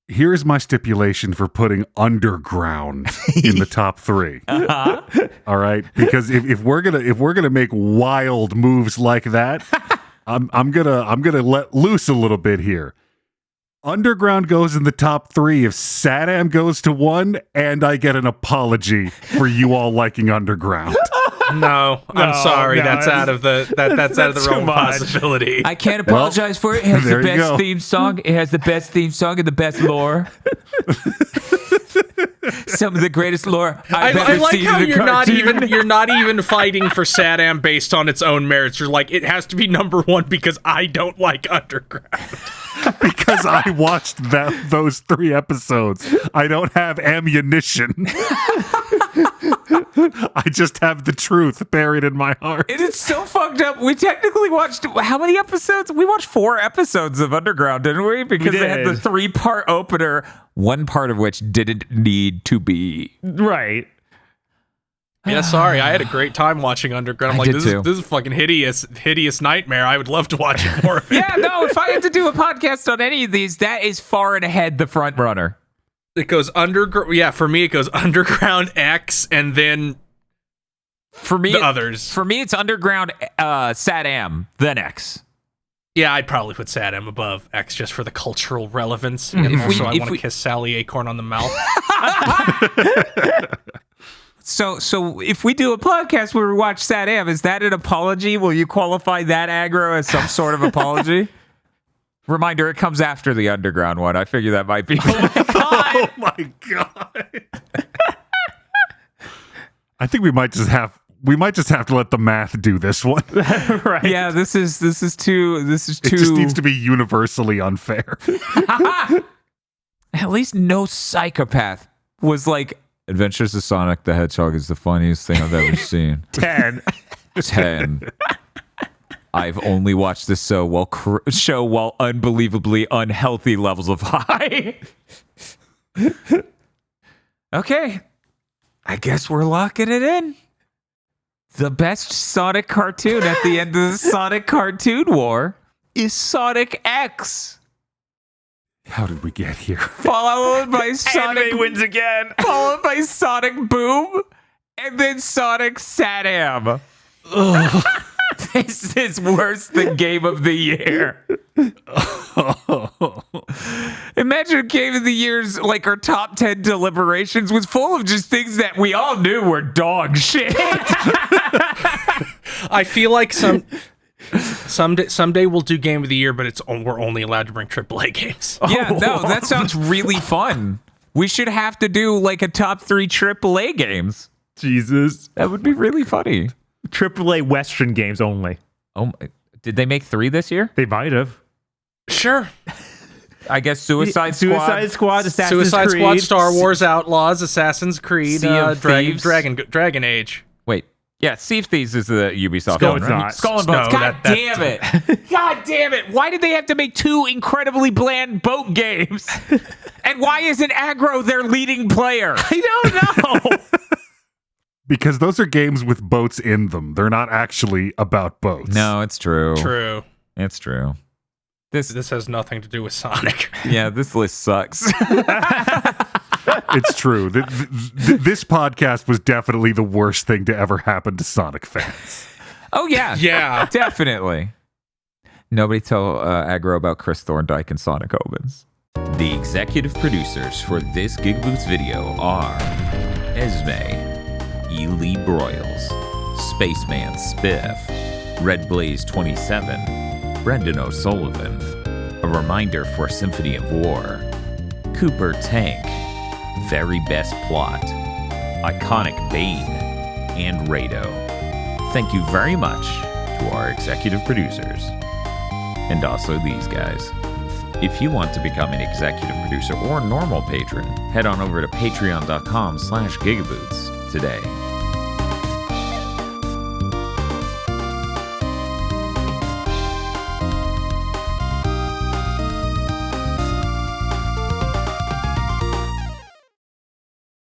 S2: Here's my stipulation for putting Underground in the top 3. All right, because if we're gonna make wild moves like that, I'm gonna let loose a little bit here. Underground goes in the top 3 if Saddam goes to 1, and I get an apology for you all liking Underground.
S3: No, I'm sorry.
S4: no,
S3: that's out of the that's out of the
S4: too
S3: realm of
S4: much.
S3: possibility.
S1: I can't apologize for it. It has the
S2: there you
S1: best
S2: go.
S1: theme song. It has the best theme song and the best lore. Some of the greatest lore I've
S3: I
S1: ever
S3: like
S1: seen
S3: how
S1: in a cartoon.
S3: you're not even fighting for Saddam based on its own merits. You're like, it has to be number 1 because I don't like Underground.
S2: Because I watched those 3 episodes. I don't have ammunition. I just have the truth buried in my heart.
S1: It is so fucked up. We technically watched how many episodes? We watched 4 episodes of Underground, didn't we? Because they had the
S4: did.
S1: 3-part opener, one part of which didn't need to be.
S4: Right.
S3: Yeah, sorry. I had a great time watching Underground. I'm
S1: I
S3: like,
S1: did
S3: this
S1: too.
S3: is a fucking hideous nightmare. I would love to watch it more of it.
S1: Yeah, no, if I had to do a podcast on any of these, that is far and ahead the front runner.
S3: It goes Underground. Yeah, for me, it goes Underground X, and then
S1: For me,
S3: the others.
S1: For me, it's Underground, Saddam, then X.
S3: Yeah, I'd probably put Saddam above X just for the cultural relevance.
S1: If
S3: And
S1: we-
S3: also, I
S1: if
S3: want
S1: we-
S3: to kiss Sally Acorn on the mouth.
S1: So if we do a podcast where we watch Saddam, is that an apology? Will you qualify that aggro as some sort of apology? Reminder, it comes after the Underground one. I figure that might be.
S2: Oh my god! I think we might just have to let the math do this one.
S4: Right.
S1: Yeah, this is too.
S2: It just needs to be universally unfair.
S1: At least no psychopath was like, Adventures of Sonic the Hedgehog is the funniest thing I've ever seen.
S4: 10.
S1: 10. I've only watched this show while unbelievably unhealthy levels of high. Okay. I guess we're locking it in. The best Sonic cartoon at the end of the Sonic Cartoon War is Sonic X.
S2: How did we get here?
S1: Followed by Sonic
S4: Anime wins again.
S1: followed by Sonic Boom, and then Sonic Saddam. This is worse than Game of the Year. Imagine Game of the Year's, like our top 10 deliberations, was full of just things that we all knew were dog shit.
S3: I feel like someday we'll do Game of the Year, but we're only allowed to bring AAA games.
S1: Yeah, no, that sounds really fun. We should have to do like a top 3 AAA games.
S4: Jesus.
S1: That would be really funny.
S4: AAA Western games only.
S1: Oh, did they make 3 this year?
S4: They might have.
S3: Sure.
S1: I guess Suicide
S4: Squad, Assassin's
S3: Suicide
S4: Creed.
S3: Squad, Star Wars Outlaws, Assassin's Creed,
S1: Sea of Thieves.
S3: Dragon Age.
S1: Wait, yeah, Sea of Thieves is the Ubisoft
S4: No,
S1: one,
S4: it's
S1: right?
S4: not.
S1: Skull and
S3: No,
S1: Bones. God
S3: that's-
S1: damn it! God damn it! Why did they have to make 2 incredibly bland boat games? And why isn't Aggro their leading player?
S4: I don't know.
S2: Because those are games with boats in them. They're not actually about boats.
S1: No, it's true.
S3: True.
S1: It's true.
S3: This has nothing to do with Sonic.
S1: Yeah, this list sucks.
S2: It's true. This podcast was definitely the worst thing to ever happen to Sonic fans.
S1: Oh yeah,
S3: Yeah.
S1: definitely. Nobody tell Aggro about Chris Thorndike and Sonic Opens. The executive producers for this GigaBoots video are Esme, Ely Broyles, Spaceman Spiff, Red Blaze 27, Brendan O'Sullivan, A Reminder for Symphony of War, Cooper Tank, Very Best Plot, Iconic Bane, and Rado. Thank you very much to our executive producers. And also these guys. If you want to become an executive producer or normal patron, head on over to patreon.com/gigaboots today.